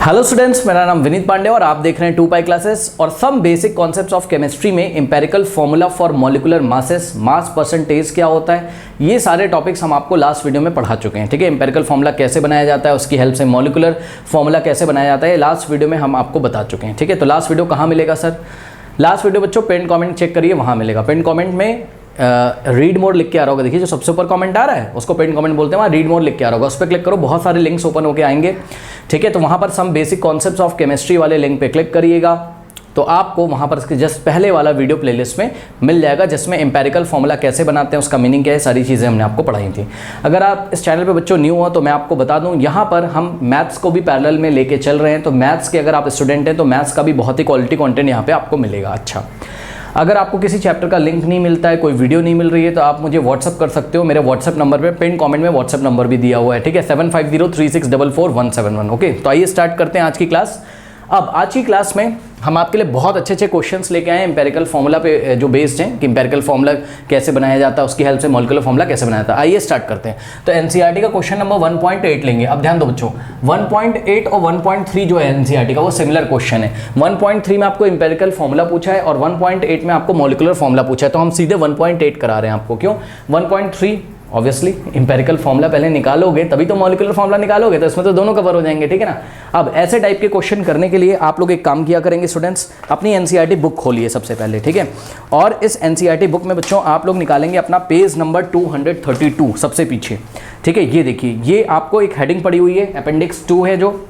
Hello students, मेरा नाम विनीत पांडे और आप देख रहे हैं 2 पाई क्लासेस और some basic concepts of chemistry में empirical formula for molecular masses, mass percentage क्या होता है, ये सारे टॉपिक्स हम आपको लास्ट वीडियो में पढ़ा चुके हैं। ठीक है, एम्पेरिकल फॉर्मूला कैसे बनाया जाता है, उसकी हेल्प से मॉलिक्यूलर फॉर्मूला कैसे बनाया जाता है, लास्ट वीडियो में हम आपको बता चुके हैं। ठीक है, तो लास्ट वीडियो कहाँ मिलेगा सर? लास्ट वीडियो बच्चों पेन कॉमेंट चेक करिए, वहाँ मिलेगा। पेन कॉमेंट में रीड मोर लिख के आ रहा होगा, देखिए जो सबसे ऊपर कमेंट आ रहा है उसको पेन कमेंट बोलते हैं, वहाँ रीड मोर लिख के आ रहा होगा, उस पर क्लिक करो, बहुत सारे लिंक्स ओपन होके आएंगे। ठीक है, तो वहाँ पर some basic concepts of chemistry वाले लिंक पे क्लिक करिएगा तो आपको वहाँ पर जस्ट पहले वाला वीडियो प्लेलिस्ट में मिल जाएगा, जिसमें एम्पेरिकल फॉर्मूला कैसे बनाते हैं, उसका मीनिंग क्या है, सारी चीज़ें हमने आपको पढ़ाई थी। अगर आप इस चैनल पे बच्चों न्यू हो तो मैं आपको बता दूं, यहाँ पर हम मैथ्स को भी पैरेलल में लेके चल रहे हैं, तो मैथ्स के अगर आप स्टूडेंट हैं तो मैथ्स का भी बहुत ही क्वालिटी कंटेंट यहाँ पे आपको मिलेगा। अच्छा, अगर आपको किसी चैप्टर का लिंक नहीं मिलता है, कोई वीडियो नहीं मिल रही है, तो आप मुझे व्हाट्सअप कर सकते हो। मेरे व्हाट्सअप नंबर पे पिन कमेंट में व्हाट्सअप नंबर भी दिया हुआ है। ठीक है, 7503644171। ओके, तो आइए स्टार्ट करते हैं आज की क्लास। अब आज की क्लास में हम आपके लिए बहुत अच्छे अच्छे क्वेश्चंस लेके आए हैं एम्पेरिकल फॉर्मूला पे जो बेस्ड हैं कि एम्पेरिकल फॉर्मूला कैसे बनाया जाता है, उसकी हेल्प से मॉलिक्यूलर फॉर्मूला कैसे बनाया जाता है। आइए स्टार्ट करते हैं। तो एनसीईआरटी का क्वेश्चन नंबर 1.8 लेंगे। अब ध्यान दो बच्चों, 1.8 और 1.3 जो है एनसीईआरटी का वो सिमिलर क्वेश्चन है। 1.3 में आपको एम्पेरिकल फॉर्मूला पूछा है और 1.8 में आपको मॉलिक्यूलर फॉर्मूला पूछा है, तो हम सीधे 1.8 करा रहे हैं आपको। क्यों 1.3? ऑब्वियसली एम्पेरिकल फॉर्मूला पहले निकालोगे तभी तो मॉलिक्यूलर फॉर्मूला निकालोगे, तो इसमें तो दोनों कवर हो जाएंगे। ठीक है ना। अब ऐसे टाइप के क्वेश्चन करने के लिए आप लोग एक काम किया करेंगे स्टूडेंट्स, अपनी एनसीईआरटी बुक खोलिए सबसे पहले। ठीक है, और इस एनसीईआरटी बुक में बच्चों आप लोग निकालेंगे अपना पेज नंबर 232 सबसे पीछे। ठीक है, ये देखिए, ये आपको एक हेडिंग पड़ी हुई है, अपेंडिक्स 2 है जो,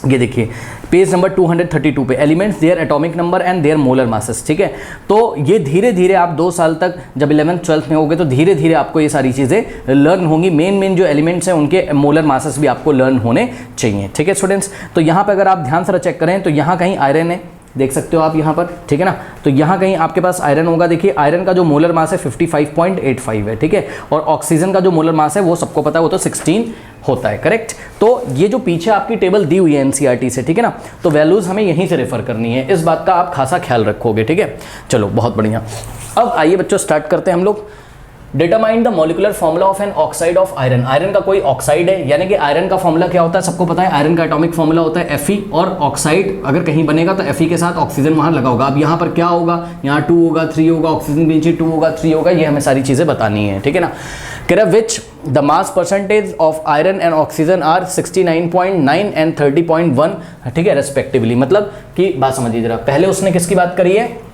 ये देखिए पेज नंबर 232 पे elements, their atomic number and their molar masses. ठीक है, तो ये धीरे धीरे आप 2 साल तक जब 11th 12th में होगे तो धीरे धीरे आपको ये सारी चीज़ें लर्न होंगी। मेन जो एलिमेंट्स हैं उनके मोलर मासेस भी आपको लर्न होने चाहिए। ठीक है स्टूडेंट्स, तो यहाँ पे अगर आप ध्यान से चेक करें तो यहाँ कहीं आयरन है, देख सकते हो आप यहाँ पर। ठीक है ना, तो यहाँ कहीं आपके पास आयरन होगा। देखिए आयरन का जो मोलर मास है 55.85 है। ठीक है, और ऑक्सीजन का जो मोलर मास है वो सबको पता है, वो तो 16 होता है। करेक्ट। तो ये जो पीछे आपकी टेबल दी हुई है एनसीईआरटी से, ठीक है ना, तो वैल्यूज हमें यहीं से रेफर करनी है, इस बात का आप खासा ख्याल रखोगे। ठीक है, चलो बहुत बढ़िया। अब आइए बच्चों स्टार्ट करते हैं हम लोग। Determine the molecular formula of an oxide of iron. Iron का कोई ऑक्साइड है, यानी कि आयरन का फॉर्मूला क्या होता है सबको पता है, आयरन का एटॉमिक फॉर्मूला होता है Fe, और ऑक्साइड अगर कहीं बनेगा तो Fe के साथ ऑक्सीजन वहां लगा होगा। अब यहाँ पर क्या होगा, यहाँ 2 होगा, 3 होगा, ऑक्सीजन के नीचे 2 होगा, 3 होगा, ये हमें सारी चीजें बतानी है। ठीक है ना। कह रहा which the mass percentage of iron and oxygen are 69.9 and 30.1। ठीक है, रेस्पेक्टिवली। मतलब कि बात समझिए जरा, पहले उसने किसकी बात करी है,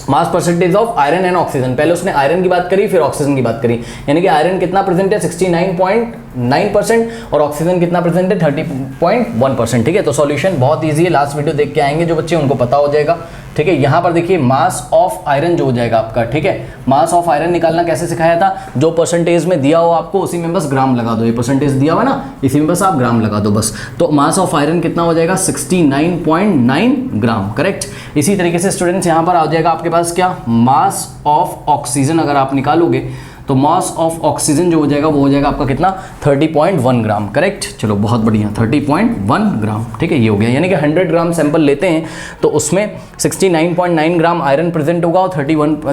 मास percentage of iron and oxygen. पहले उसने आयरन की बात करी फिर ऑक्सीजन की बात करी, यानी कि आयरन कितना प्रेजेंट है 69.9% और ऑक्सीजन कितना प्रेजेंट है 30.1%। ठीक है, तो सॉल्यूशन बहुत इजी है, लास्ट वीडियो देख के आएंगे जो बच्चे उनको पता हो जाएगा। ठीक है, यहाँ पर देखिए मास ऑफ आयरन जो हो जाएगा आपका। ठीक है, मास ऑफ आयरन निकालना कैसे सिखाया था, जो परसेंटेज में दिया हो आपको उसी में बस ग्राम लगा दो, ये परसेंटेज दिया हुआ ना, इसी में बस आप ग्राम लगा दो बस। तो मास ऑफ आयरन कितना हो जाएगा 69.9 ग्राम। करेक्ट। इसी तरीके से स्टूडेंट्स यहाँ पर आ जाएगा आपके पास क्या, मास ऑफ ऑक्सीजन अगर आप निकालोगे तो मास ऑफ ऑक्सीजन जो हो जाएगा वो हो जाएगा आपका कितना 30.1 ग्राम। करेक्ट, चलो बहुत बढ़िया, 30.1 ग्राम। ठीक है, ये हो गया, यानी कि 100 ग्राम सैंपल लेते हैं तो उसमें 69.9 ग्राम आयरन प्रेजेंट होगा और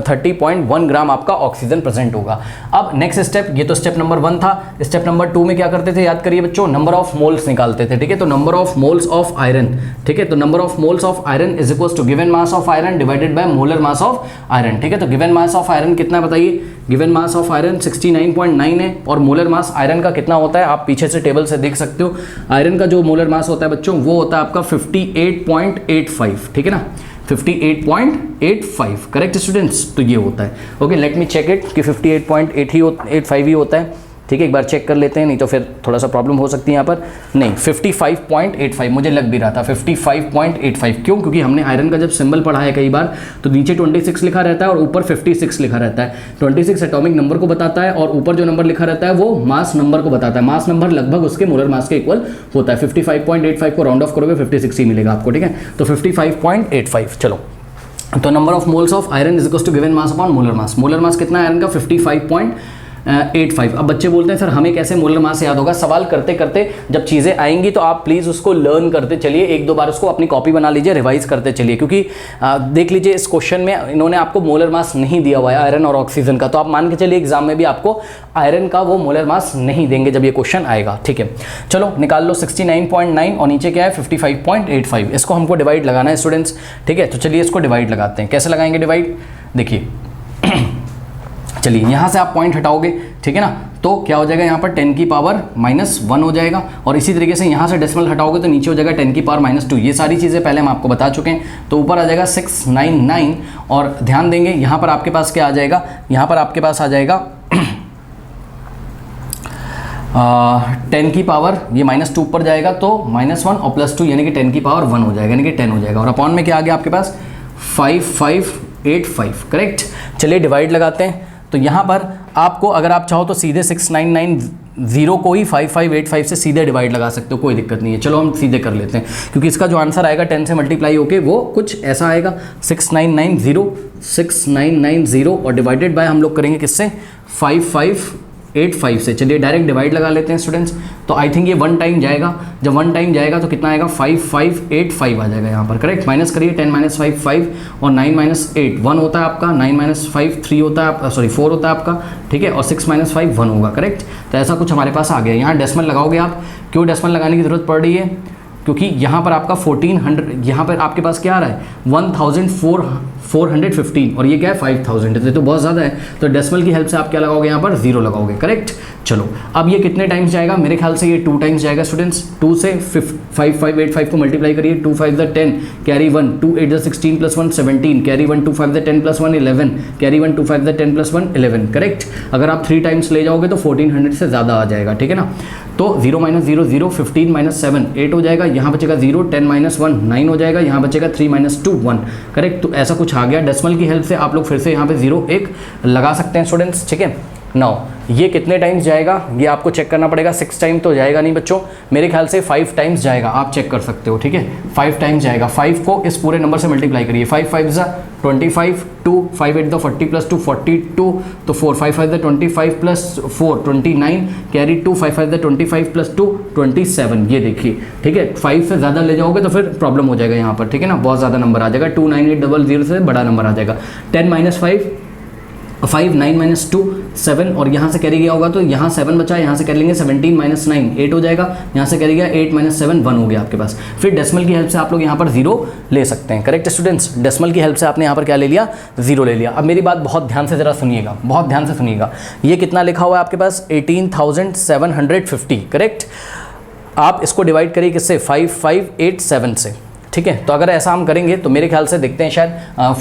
30.1 ग्राम आपका ऑक्सीजन प्रेजेंट होगा। अब नेक्स्ट स्टेप, ये तो स्टेप नंबर 1 था। स्टेप नंबर 2 में क्या करते थे, याद करिए बच्चों, नंबर ऑफ मोल्स निकालते थे। ठीक है, तो number of moles of iron. ठीक है, तो number of moles of iron is equal to given mass of iron divided by molar mass of iron. ठीक है, तो गिवन मास ऑफ आयरन कितना बताइए, गिवन मास ऑफ आयरन 69.9 है और मोलर मास आयरन का कितना होता है, आप पीछे से टेबल से देख सकते हो। आयरन का जो मोलर मास होता है बच्चों वो होता है आपका 58.85। ठीक है ना, 58.85। करेक्ट स्टूडेंट्स, तो ये होता है। Okay, let me check it कि 58.85 ही होता है। ठीक है, एक बार चेक कर लेते हैं, नहीं तो फिर थोड़ा सा प्रॉब्लम हो सकती है यहाँ पर। नहीं, 55.85 मुझे लग भी रहा था, 55.85। क्यों, क्योंकि हमने आयरन का जब सिंबल पढ़ा है कई बार तो नीचे 26 लिखा रहता है और ऊपर 56 लिखा रहता है। 26 एटॉमिक नंबर को बताता है और ऊपर जो नंबर लिखा रहता है वो मास नंबर को बताता है। मास नंबर लगभग उसके मोलर मास के इक्वल होता है। 55.85 को राउंड ऑफ करोगे 56 ही मिलेगा आपको। ठीक है, तो 55.85। चलो, तो number of moles of iron is equal to given mass upon molar mass. Molar mass कितना है आयरन का 55. 85। अब बच्चे बोलते हैं सर हमें कैसे मोलर मास याद होगा? सवाल करते करते जब चीज़ें आएंगी तो आप प्लीज़ उसको लर्न करते चलिए, एक दो बार उसको अपनी कॉपी बना लीजिए, रिवाइज करते चलिए, क्योंकि देख लीजिए इस क्वेश्चन में इन्होंने आपको मोलर मास नहीं दिया हुआ है आयरन और ऑक्सीजन का, तो आप मान के चलिए एग्जाम में भी आपको आयरन का वो मोलर मास नहीं देंगे जब ये क्वेश्चन आएगा। ठीक है, चलो निकाल लो 69.9 और नीचे क्या है 55.85। इसको हमको डिवाइड लगाना है स्टूडेंट्स। ठीक है, तो चलिए इसको डिवाइड लगाते हैं। कैसे लगाएंगे डिवाइड? देखिए चलिए यहाँ से आप पॉइंट हटाओगे, ठीक है ना, तो क्या हो जाएगा यहाँ पर 10 की पावर -1 हो जाएगा, और इसी तरीके से यहाँ से डेसिमल हटाओगे तो नीचे हो जाएगा 10 की पावर -2। ये सारी चीज़ें पहले हम आपको बता चुके हैं, तो ऊपर आ जाएगा 699, और ध्यान देंगे यहाँ पर आपके पास क्या आ जाएगा, यहाँ पर आपके पास आ जाएगा 10 की पावर, ये -2 ऊपर जाएगा तो -1 और +2 यानी कि 10 की पावर 1 हो जाएगा, यानी कि 10 हो जाएगा, और अपॉन में क्या आ गया आपके पास 5585। करेक्ट। चलिए डिवाइड लगाते हैं, तो यहाँ पर आपको अगर आप चाहो तो सीधे 6990 को ही 5585 से सीधे डिवाइड लगा सकते हो, कोई दिक्कत नहीं है। चलो हम सीधे कर लेते हैं, क्योंकि इसका जो आंसर आएगा 10 से मल्टीप्लाई होके वो कुछ ऐसा आएगा 6990 और डिवाइडेड बाय हम लोग करेंगे किससे 5585 से। चलिए डायरेक्ट डिवाइड लगा लेते हैं स्टूडेंट्स, तो आई थिंक ये 1 टाइम जाएगा, जब 1 टाइम जाएगा तो कितना आएगा 5585 आ जाएगा यहाँ पर। करेक्ट, माइनस करिए 10 - 5 5 और 9 - 8 1 होता है आपका, 9 - 5 3 होता है, सॉरी 4 होता है आपका, ठीक है, और 6 - 5 1 होगा। करेक्ट, तो ऐसा कुछ हमारे पास आ गया। यहाँ डेसिमल लगाओगे आप, क्यों डेसिमल लगाने की जरूरत पड़ रही है? क्योंकि यहाँ पर आपका 1400, यहाँ पर आपके पास क्या आ रहा है 1415 और ये क्या है 5000, तो बहुत ज़्यादा है, तो डेसिमल की हेल्प से आप क्या लगाओगे यहाँ पर 0 लगाओगे। करेक्ट, चलो अब ये कितने टाइम्स जाएगा? मेरे ख्याल से ये 2 टाइम्स जाएगा स्टूडेंट्स। 2 से 5585 को मल्टीप्लाई करिए, 2 5 × 10 कैरी 1, 2 8 × 16 + 1 17 कैरी 1, 2 5 × 10 + 1 11 कैरी 1, 2 5 × 10 + 1 11। करेक्ट, अगर आप 3 टाइम्स ले जाओगे तो 1400 से ज़्यादा आ जाएगा, ठीक है ना। तो 0 - 0 0, 15 - 7 8 हो जाएगा, यहाँ बचेगा 0, 10 - 1 9 हो जाएगा, यहाँ बचेगा 3 - 2 1। करेक्ट, तो ऐसा कुछ आ गया। डेसिमल की हेल्प से आप लोग फिर से यहाँ पे 0 1 लगा सकते हैं स्टूडेंट्स, ठीक है। नाउ ये कितने टाइम्स जाएगा ये आपको चेक करना पड़ेगा। 6 टाइम तो जाएगा नहीं बच्चों, मेरे ख्याल से 5 टाइम्स जाएगा, आप चेक कर सकते हो, ठीक है। 5 टाइम्स जाएगा। 5 को इस पूरे नंबर से मल्टीप्लाई करिए, 5 5 = 25, 2 5 8 = 40 + 2 42, तो 4 5 5 = 25 + 4 29 कैरी 2 5 5 = 25 + 2 27। ये देखिए, ठीक है, 5 से ज़्यादा ले जाओगे तो फिर प्रॉब्लम हो जाएगा यहाँ पर, ठीक है ना, बहुत ज़्यादा नंबर आ जाएगा। 29800 से बड़ा नंबर आ जाएगा। 10 - 5 9 - 2 7, और यहाँ से कैरी गया होगा तो यहाँ 7 बचा, यहाँ से कर लेंगे 17 - 9 8 हो जाएगा, यहाँ से कैरी गया 8 - 7 1 हो गया आपके पास। फिर डेसिमल की हेल्प से आप लोग यहाँ पर 0 ले सकते हैं। करेक्ट स्टूडेंट्स, डेसिमल की हेल्प से आपने यहाँ पर क्या ले लिया 0 ले लिया। अब मेरी बात बहुत ध्यान से ज़रा सुनिएगा, बहुत ध्यान से सुनिएगा। ये कितना लिखा हुआ है आपके पास 18,750। करेक्ट, आप इसको डिवाइड करिए किससे 5587 से, ठीक है। तो अगर ऐसा हम करेंगे तो मेरे ख्याल से देखते हैं शायद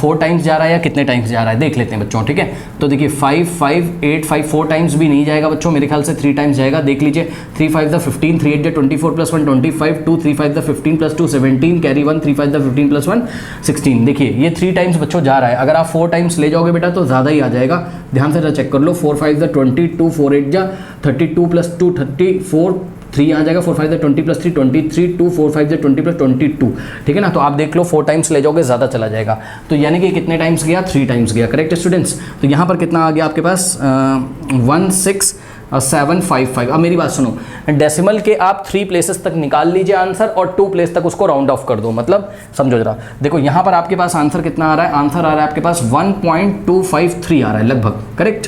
4 टाइम्स जा रहा है या कितने टाइम्स जा रहा है, देख लेते हैं बच्चों, ठीक है। तो देखिए 5585 4 टाइम्स भी नहीं जाएगा बच्चों, मेरे ख्याल से 3 टाइम्स जाएगा। देख लीजिए 3 5 = 15, 3 8 = 24 + 1 25, 2 3 5 = 15 + 2 17 कैरी 1, 3 5 = 15 + 1 16। देखिए ये 3 टाइम्स बच्चों जा रहा है। अगर आप 4 टाइम्स ले जाओगे बेटा तो ज़्यादा ही आ जाएगा, ध्यान से चेक कर लो। 4 5 = 22, 4 8 = 32 + 2 34, 3 आ जाएगा, 4 5 = 20 + 3 23, 2 4 5 = 20 + 22, ठीक है ना। तो आप देख लो 4 टाइम्स ले जाओगे ज़्यादा चला जाएगा, तो यानी कि कितने टाइम्स गया 3 टाइम्स गया। करेक्ट स्टूडेंट्स, तो यहाँ पर कितना आ गया आपके पास 16755। अब मेरी बात सुनो, डेसिमल के आप 3 प्लेसेस तक निकाल लीजिए आंसर और 2 प्लेस तक उसको राउंड ऑफ कर दो, मतलब समझो जरा। देखो यहाँ पर आपके पास आंसर कितना आ रहा है, आंसर आ रहा है आपके पास 1.253 आ रहा है लगभग। करेक्ट,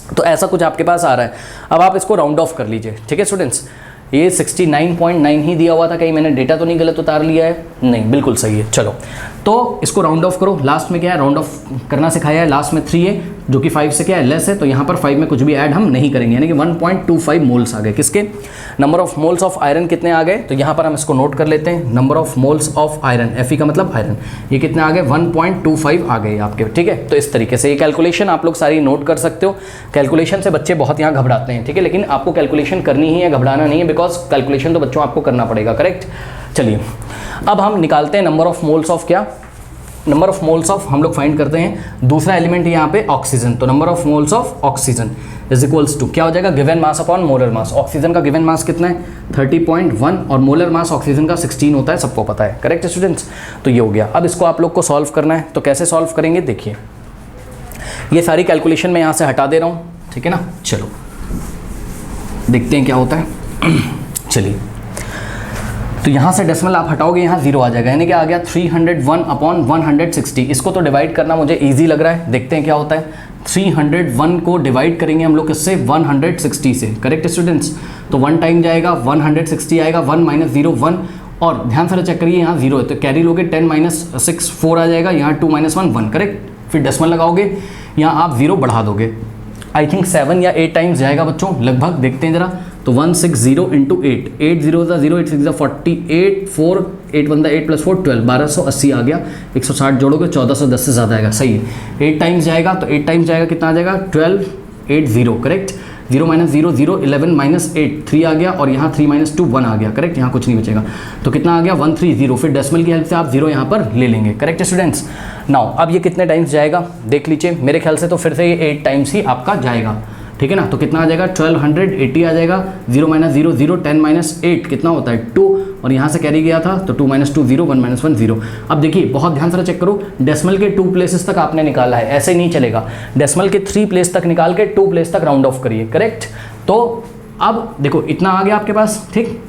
तो ऐसा कुछ आपके पास आ रहा है। अब आप इसको राउंड ऑफ कर लीजिए, ठीक है स्टूडेंट्स। ये 69.9 ही दिया हुआ था, कहीं मैंने डेटा तो नहीं गलत उतार लिया है? नहीं, बिल्कुल सही है। चलो तो इसको राउंड ऑफ करो। लास्ट में क्या है, राउंड ऑफ करना सिखाया है। लास्ट में 3 है जो कि 5 से क्या है लेस है, तो यहाँ पर 5 में कुछ भी ऐड हम नहीं करेंगे, यानी कि 1.25 मोल्स आ गए। किसके? Number of moles of iron कितने आ गए, तो यहाँ पर हम इसको नोट कर लेते हैं। Number of moles of iron, Fe का मतलब आयरन, ये कितने आ गए 1.25 आ गए आपके, ठीक है। तो इस तरीके से ये कैलकुलेशन आप लोग सारी नोट कर सकते हो। कैलकुलेशन से बच्चे बहुत यहाँ घबराते हैं, ठीक है, लेकिन आपको कैलकुलेशन करनी ही है, घबराना नहीं है, बिकॉज कैलकुलेशन तो बच्चों आपको करना पड़ेगा। करेक्ट, चलिए अब हम निकालते हैं नंबर ऑफ मोल्स ऑफ क्या, नंबर ऑफ मोल्स ऑफ हम लोग फाइंड करते हैं दूसरा एलिमेंट यहाँ पे ऑक्सीजन। तो number of moles of oxygen is equals to क्या हो जाएगा, given mass upon molar mass. Oxygen का गिवन मास कितना है 30.1 और मोलर मास ऑक्सीजन का 16 होता है, सबको पता है। करेक्ट स्टूडेंट्स, तो ये हो गया। अब इसको आप लोग को सॉल्व करना है, तो कैसे सॉल्व करेंगे देखिए। ये सारी कैलकुलेशन मैं यहाँ से हटा दे रहा हूँ, ठीक है ना। चलो देखते हैं क्या होता है। चलिए, तो यहाँ से डेसिमल आप हटाओगे, यहाँ 0 आ जाएगा, यानी कि आ गया 301/160। इसको तो डिवाइड करना मुझे इजी लग रहा है, देखते हैं क्या होता है। 301 को डिवाइड करेंगे हम लोग किससे, 160 से, करेक्ट स्टूडेंट्स। तो 1 टाइम जाएगा 160 आएगा, 1 - 0 1, और ध्यान से चेक करिए यहाँ 0 है तो कैरी लोगे, 10 - 6 4 आ जाएगा, यहाँ 2 - 1 1, करेक्ट। फिर डेसिमल लगाओगे, यहाँ आप 0 बढ़ा दोगे, आई थिंक 7 या 8 टाइम्स जाएगा बच्चों लगभग, देखते हैं जरा। तो 160 × 8, 8 0 0, 8 6 48, 4 8 1 8 + 4 12, 1280 आ गया। 160 जोड़ोगे 1410 से ज़्यादा आएगा, सही है। 8 टाइम्स जाएगा, तो 8 टाइम्स जाएगा कितना आ जाएगा, 1280, करेक्ट। 0 - 0 0, 11 - 8 3 आ गया, और यहाँ 3 - 2 1 आ गया, करेक्ट। यहाँ कुछ नहीं बचेगा, तो कितना आ गया 130। फिर डेसिमल की हेल्प से आप 0 यहाँ पर ले लेंगे, करेक्ट स्टूडेंट्स। नाउ अब ये कितने टाइम्स जाएगा देख लीजिए, मेरे ख्याल से तो फिर से ये 8 टाइम्स ही आपका जाएगा, ठीक है ना। तो कितना आ जाएगा, 1280 आ जाएगा। 0 - 0 0, 10 - 8 कितना होता है 2, और यहाँ से कैरी गया था तो 2 - 2 0, 1 - 1 0। अब देखिए बहुत ध्यान से चेक करो, डेसिमल के 2 प्लेसेस तक आपने निकाला है, ऐसे नहीं चलेगा। डेसिमल के 3 प्लेस तक निकाल के 2 प्लेस तक राउंड ऑफ करिए, करेक्ट। तो अब देखो इतना आ गया आपके पास, ठीक।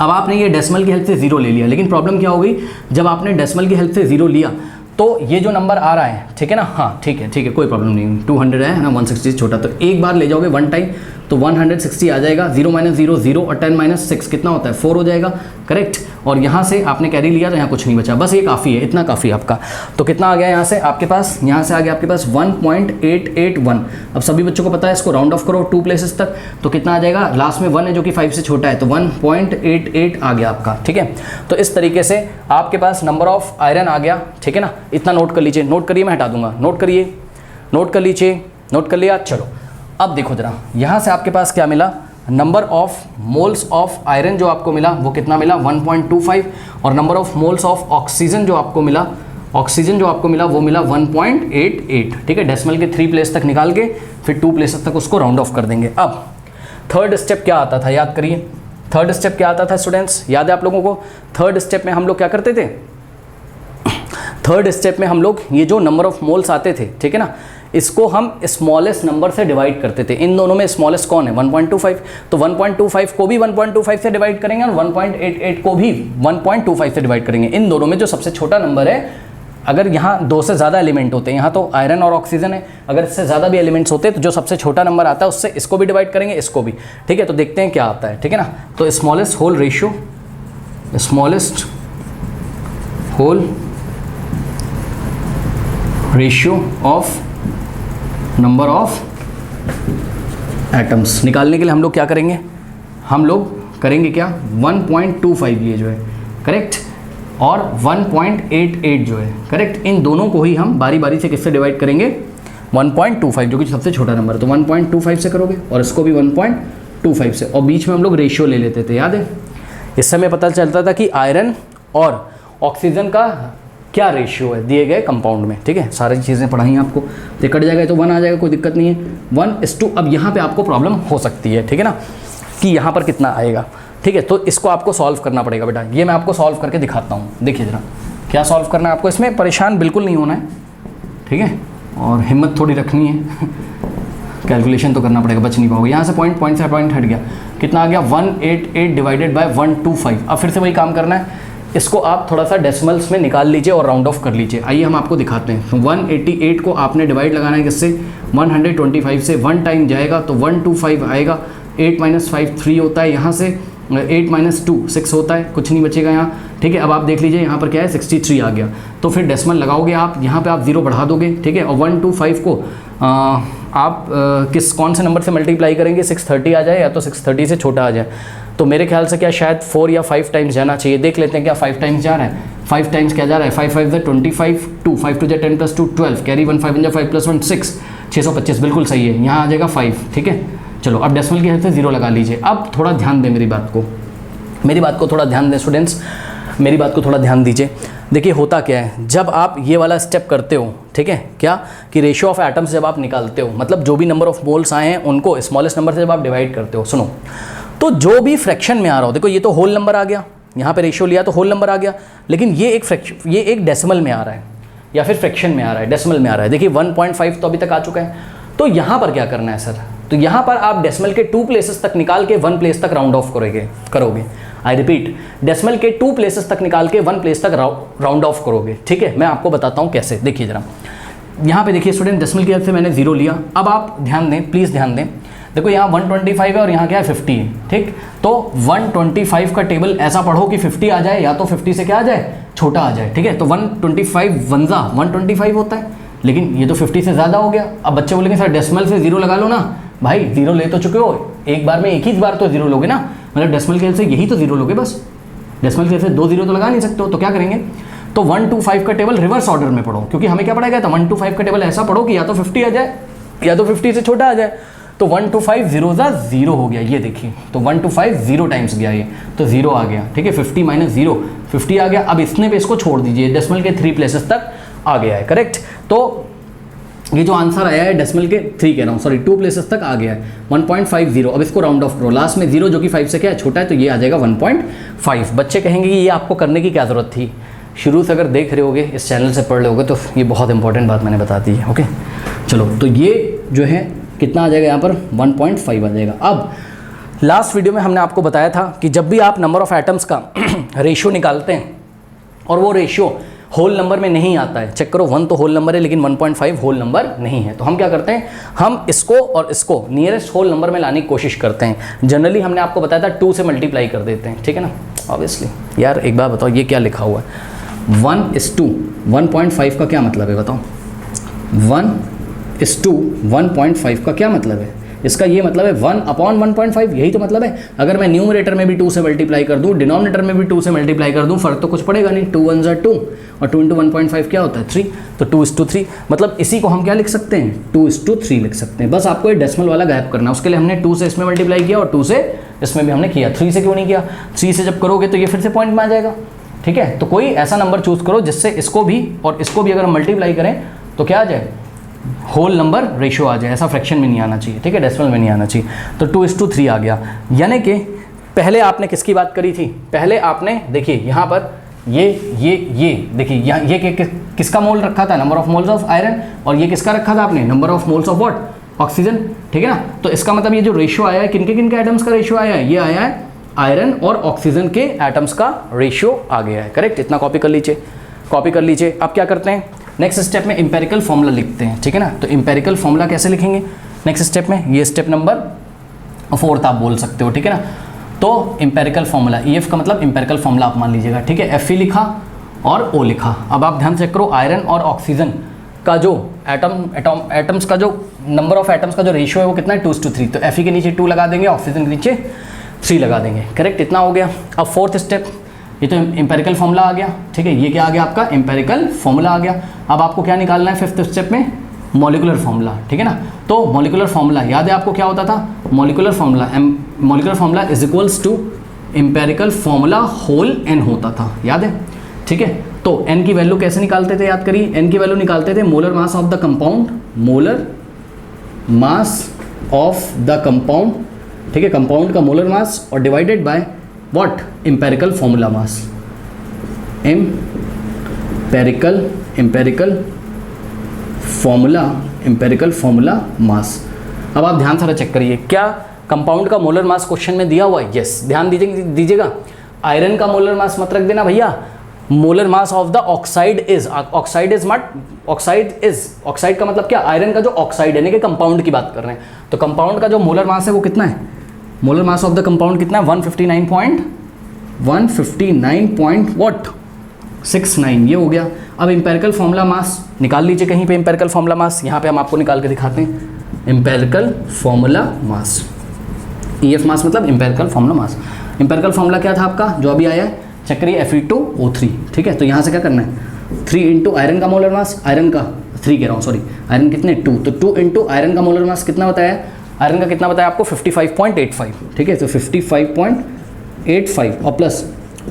अब आपने ये डेसिमल की हेल्प से 0 ले लिया, लेकिन प्रॉब्लम क्या हो गई, जब आपने डेसिमल की हेल्प से 0 लिया तो ये जो नंबर आ रहा है, ठीक है ना, हाँ ठीक है कोई प्रॉब्लम नहीं, 200 है ना, 160 से छोटा, तो एक बार ले जाओगे 1 टाइम तो 160 आ जाएगा। 0 - 0 0, और 10 - 6 कितना होता है 4 हो जाएगा, करेक्ट। और यहाँ से आपने कैरी लिया तो यहाँ कुछ नहीं बचा, बस ये काफ़ी है, इतना काफ़ी है आपका। तो कितना आ गया यहाँ से आपके पास, यहाँ से आ गया आपके पास 1.881। अब सभी बच्चों को पता है, इसको राउंड ऑफ करो 2 प्लेसेस तक, तो कितना आ जाएगा, लास्ट में 1 है जो कि 5 से छोटा है, तो 1.88 आ गया आपका, ठीक है। तो इस तरीके से आपके पास नंबर ऑफ आयरन आ गया, ठीक है ना। इतना नोट कर लीजिए, नोट करिए, मैं हटा दूंगा, नोट करिए, नोट कर लीजिए, नोट कर लिया। चलो अब देखो जरा, यहाँ से आपके पास क्या मिला, number of moles of iron जो आपको मिला वो कितना मिला 1.25, और number of moles of oxygen जो आपको मिला, वो मिला 1.88, ठीक है। डेसिमल के 3 प्लेस तक निकाल के फिर 2 प्लेसेस तक उसको राउंड ऑफ कर देंगे। अब थर्ड स्टेप क्या आता था, याद करिए, थर्ड स्टेप क्या आता था स्टूडेंट्स, याद है आप लोगों को। थर्ड स्टेप में हम लोग क्या करते थे, थर्ड स्टेप में हम लोग ये जो नंबर ऑफ मोल्स आते थे, ठीक है ना, इसको हम स्मॉलेस्ट नंबर से डिवाइड करते थे। इन दोनों में स्मॉलेस्ट कौन है 1.25, तो 1.25 को भी 1.25 से डिवाइड करेंगे, और 1.88 को भी 1.25 से डिवाइड करेंगे। इन दोनों में जो सबसे छोटा नंबर है, अगर यहाँ 2 से ज़्यादा एलिमेंट होते हैं, यहाँ तो आयरन और ऑक्सीजन है, अगर इससे ज़्यादा भी एलिमेंट्स होते हैं तो जो सबसे छोटा नंबर आता है उससे इसको भी डिवाइड करेंगे, इसको भी, ठीक है। तो देखते हैं क्या आता है, ठीक है ना। तो smallest whole ratio, smallest whole ratio of number of atoms निकालने के लिए हम लोग क्या करेंगे, हम लोग करेंगे क्या 1.25 ये जो है, करेक्ट, और 1.88 जो है, करेक्ट। इन दोनों को ही हम बारी बारी से किससे डिवाइड करेंगे 1.25, जो कि सबसे छोटा नंबर है, तो 1.25 से करोगे, और इसको भी 1.25 से, और बीच में हम लोग रेशियो ले लेते थे, याद है। इस समय पता चलता था कि आयरन और ऑक्सीजन का क्या रेशियो है दिए गए कंपाउंड में, ठीक है। सारी चीज़ें पढ़ाई आपको, तो कट जाएगा तो 1 आ जाएगा, कोई दिक्कत नहीं है, 1:2। अब यहाँ पे आपको प्रॉब्लम हो सकती है, ठीक है ना, कि यहाँ पर कितना आएगा, ठीक है। तो इसको आपको सॉल्व करना पड़ेगा बेटा, ये मैं आपको सॉल्व करके दिखाता हूँ। देखिए जरा क्या सॉल्व करना है आपको, इसमें परेशान बिल्कुल नहीं होना है, ठीक है, और हिम्मत थोड़ी रखनी है। कैलकुलेशन तो करना पड़ेगा, बच नहीं पाओगे। यहाँ से पॉइंट से पॉइंट हट गया, कितना आ गया 188 डिवाइडेड बाय 125। अब फिर से वही काम करना है, इसको आप थोड़ा सा डेसिमल्स में निकाल लीजिए और राउंड ऑफ कर लीजिए। आइए हम आपको दिखाते हैं। 188 को आपने डिवाइड लगाना है किससे 125 से, 1 टाइम जाएगा तो 125 आएगा, 8 - 5 3 होता है, यहाँ से 8 - 2 6 होता है, कुछ नहीं बचेगा यहाँ, ठीक है। अब आप देख लीजिए यहाँ पर क्या है 63 आ गया, तो फिर डेसिमल लगाओगे आप, यहाँ पे आप 0 बढ़ा दोगे, ठीक है। और 125 को आप कौन से नंबर से मल्टीप्लाई करेंगे, 630 आ जाए या तो 630 से छोटा आ जाए, तो मेरे ख्याल से क्या शायद 4 या 5 टाइम्स जाना चाहिए। देख लेते हैं क्या 5 टाइम्स जा रहा है, 5 टाइम्स क्या जा रहा है, 5 5 25, 2 5 2 10 + 2 12, कैरी 1 5 5 + 1 6, 625 बिल्कुल सही है, यहाँ आ जाएगा 5, ठीक है। चलो अब डेसिमल की हेल्प से 0 लगा लीजिए। अब थोड़ा ध्यान दें मेरी बात को थोड़ा ध्यान दें स्टूडेंट्स, मेरी बात को थोड़ा ध्यान दीजिए। देखिए होता क्या है, जब आप ये वाला स्टेप करते हो, ठीक है, क्या कि रेशियो ऑफ एटम्स जब आप निकालते हो, मतलब जो भी नंबर ऑफ मोल्स आए हैं उनको स्मॉलेस्ट नंबर से जब आप डिवाइड करते हो, सुनो, तो जो भी फ्रैक्शन में आ रहा हो, देखो ये तो होल नंबर आ गया, यहाँ पे रेशियो लिया तो होल नंबर आ गया, लेकिन ये एक डेसिमल में आ रहा है या फिर फ्रैक्शन में आ रहा है, डेसिमल में आ रहा है। देखिए 1.5 तो अभी तक आ चुका है, तो तो यहाँ पर क्या करना है सर, तो यहाँ पर आप डेसिमल के 2 प्लेसेस तक निकाल के 1 प्लेस तक राउंड ऑफ करोगे। आई रिपीट, डेसिमल के 2 प्लेसेस तक निकाल के 1 प्लेस तक राउंड ऑफ करोगे। ठीक है, मैं आपको बताता हूँ कैसे। देखिए जरा, यहाँ पे देखिए स्टूडेंट, डेसिमल की हेल्प से मैंने 0 लिया। अब आप ध्यान दें, प्लीज़ ध्यान दें, देखो यहाँ 125 है और यहाँ क्या है 50 है। ठीक, तो 125 का टेबल ऐसा पढ़ो कि 50 आ जाए, या तो 50 से क्या आ जाए, छोटा आ जाए। ठीक है, तो 125 वंजा 125 होता है, लेकिन ये तो 50 से ज़्यादा हो गया। अब बच्चे बोलेंगे सर डेसिमल से 0 लगा लो ना। भाई 0 ले तो चुके हो, एक बार में एक ही बार तो 0 लोगे ना, मतलब डेसिमल के से यही तो 0 लोगे बस। डेसिमल के से 2 0 तो लगा नहीं सकते हो, तो क्या करेंगे, तो 125 का टेबल रिवर्स ऑर्डर में पढ़ो, क्योंकि हमें क्या पढ़ा गया था, 125 का टेबल ऐसा पढ़ो कि या तो 50 आ जाए या तो 50 से छोटा आ जाए। तो 125 0 ज़ा 0 हो गया, ये देखिए, तो 125 0 टाइम्स गया ये, तो 0 आ गया। ठीक है, 50 माइनस 0 50 आ गया। अब इसने पे इसको छोड़ दीजिए, डेसिमल के 3 प्लेसेस तक आ गया है। करेक्ट, तो ये जो आंसर आया है डेसिमल के 3 कह रहा हूँ, सॉरी 2 प्लेसेस तक आ गया है 1.50। अब इसको राउंड ऑफ करो, लास्ट में 0 जो कि 5 से क्या है, छोटा है, तो ये आ जाएगा 1.5। बच्चे कहेंगे कि ये आपको करने की क्या ज़रूरत थी, शुरू से अगर देख रहे होगे, इस चैनल से पढ़ रहे होगे, तो ये बहुत इंपॉर्टेंट बात मैंने बता दी है। ओके, चलो, तो ये जो है कितना आ जाएगा यहाँ पर, 1.5 आ जाएगा। अब लास्ट वीडियो में हमने आपको बताया था कि जब भी आप नंबर ऑफ़ एटम्स का रेशियो निकालते हैं और वो रेशियो होल नंबर में नहीं आता है, चेक करो 1 तो होल नंबर है लेकिन 1.5 होल नंबर नहीं है, तो हम क्या करते हैं, हम इसको और इसको नियरेस्ट होल नंबर में लाने की कोशिश करते हैं। जनरली हमने आपको बताया था 2 से मल्टीप्लाई कर देते हैं। ठीक है ना, ऑब्वियसली। यार एक बात बताओ, ये क्या लिखा हुआ है 1:2, 1.5 का क्या मतलब है बताओ, 1:1.5 का क्या मतलब है, इसका ये मतलब है 1/1.5, यही तो मतलब है। अगर मैं न्यूमरेटर में भी 2 से मल्टीप्लाई कर दूं, डिनोमिनेटर में भी 2 से मल्टीप्लाई कर दूं, फर्क तो कुछ पड़ेगा नहीं। 2 1 2 और 2 × 1.5 क्या होता है 3, तो 2:3। मतलब इसी को हम क्या लिख सकते हैं, 2:3 लिख सकते हैं। बस आपको ये डेसिमल वाला गायब करना है, उसके लिए हमने 2 से इसमें मल्टीप्लाई किया और 2 से इसमें भी हमने किया। 3 से क्यों नहीं किया, 3 से जब करोगे तो ये फिर से पॉइंट में आ जाएगा। ठीक है, तो कोई ऐसा नंबर चूज़ करो जिससे इसको भी और इसको भी अगर मल्टीप्लाई करें तो क्या आ जाए, होल नंबर रेशियो आ जाए। ऐसा फ्रैक्शन में नहीं आना चाहिए, ठीक है, डेसिमल में नहीं आना चाहिए। तो 2:3 आ गया, यानी कि पहले आपने किसकी बात करी थी, पहले आपने देखिए यहाँ पर ये देखिए यहाँ ये किसका मोल रखा था, number of moles of iron, और ये किसका रखा था आपने, number of moles of what, oxygen. ठीक है ना, तो इसका मतलब ये जो रेशियो आया है, किनके एटम्स का रेशियो आया है, ये आया है आयरन और ऑक्सीजन के एटम्स का रेशियो आ गया है। करेक्ट, इतना कॉपी कर लीजिए। अब क्या करते हैं, नेक्स्ट स्टेप में इंपेरिकल फॉर्मूला लिखते हैं। ठीक है ना, तो इंपेरिकल फॉर्मूला कैसे लिखेंगे नेक्स्ट स्टेप में, ये स्टेप नंबर 4 आप बोल सकते हो। ठीक है ना, तो इंपेरिकल फॉर्मूला, EF का मतलब इंपेरिकल फॉर्मूला आप मान लीजिएगा। ठीक है, Fe लिखा और O लिखा। अब आप ध्यान चेक करो, आयरन और ऑक्सीजन का जो एटम्स का जो नंबर ऑफ एटम्स का जो रेशियो है वो कितना है, 2:3। तो Fe के नीचे 2 लगा देंगे, ऑक्सीजन के नीचे 3 लगा देंगे। करेक्ट, इतना हो गया। अब 4th स्टेप, ये तो इंपेरिकल फॉर्मूला आ गया। ठीक है, ये क्या आ गया आपका, इंपेरिकल फॉर्मूला आ गया। अब आपको क्या निकालना है 5th स्टेप में, मॉलिकुलर फॉर्मूला। ठीक है ना, तो मॉलिकुलर फॉर्मूला याद है आपको क्या होता था, molecular formula is equals to empirical formula whole n होता था, याद है। ठीक है, तो n की वैल्यू कैसे निकालते थे, याद करिए, n की वैल्यू निकालते थे molar mass of the compound, molar mass of the compound. ठीक है, कंपाउंड का मोलर मास और divided by what, empirical formula mass, empirical formula mass. अब आप ध्यान से चेक करिए, क्या कंपाउंड का मोलर मास क्वेश्चन में दिया हुआ है, यस, ध्यान दीजिएगा। आयरन का मोलर मास मत रख देना भैया, molar mass of the oxide is oxide का मतलब क्या, आयरन का जो ऑक्साइड है, यानी कि कंपाउंड की बात कर रहे हैं, तो कंपाउंड का जो मोलर मास है वो कितना है, molar mass of the compound कितना है, 159.69, ये हो गया। अब इंपेरिकल फॉर्मूला मास निकाल लीजिए कहीं पे, इंपेरिकल फॉर्मूला मास यहाँ पे हम आपको निकाल के दिखाते हैं, इंपेरिकल फॉर्मूला मास, EF मास मतलब empirical formula mass. Empirical formula क्या था आपका जो अभी आया है, चेक करिए, Fe2O3। ठीक है, तो यहाँ से क्या करना है, 3 इंटू आयरन का मोलर मास, आयरन का 3 कह रहा हूँ, सॉरी, आयरन कितने 2, तो 2 इंटू आयरन का मोलर मास कितना बताया, आयरन का कितना बताया आपको 55.85। ठीक है, तो 55.85 और प्लस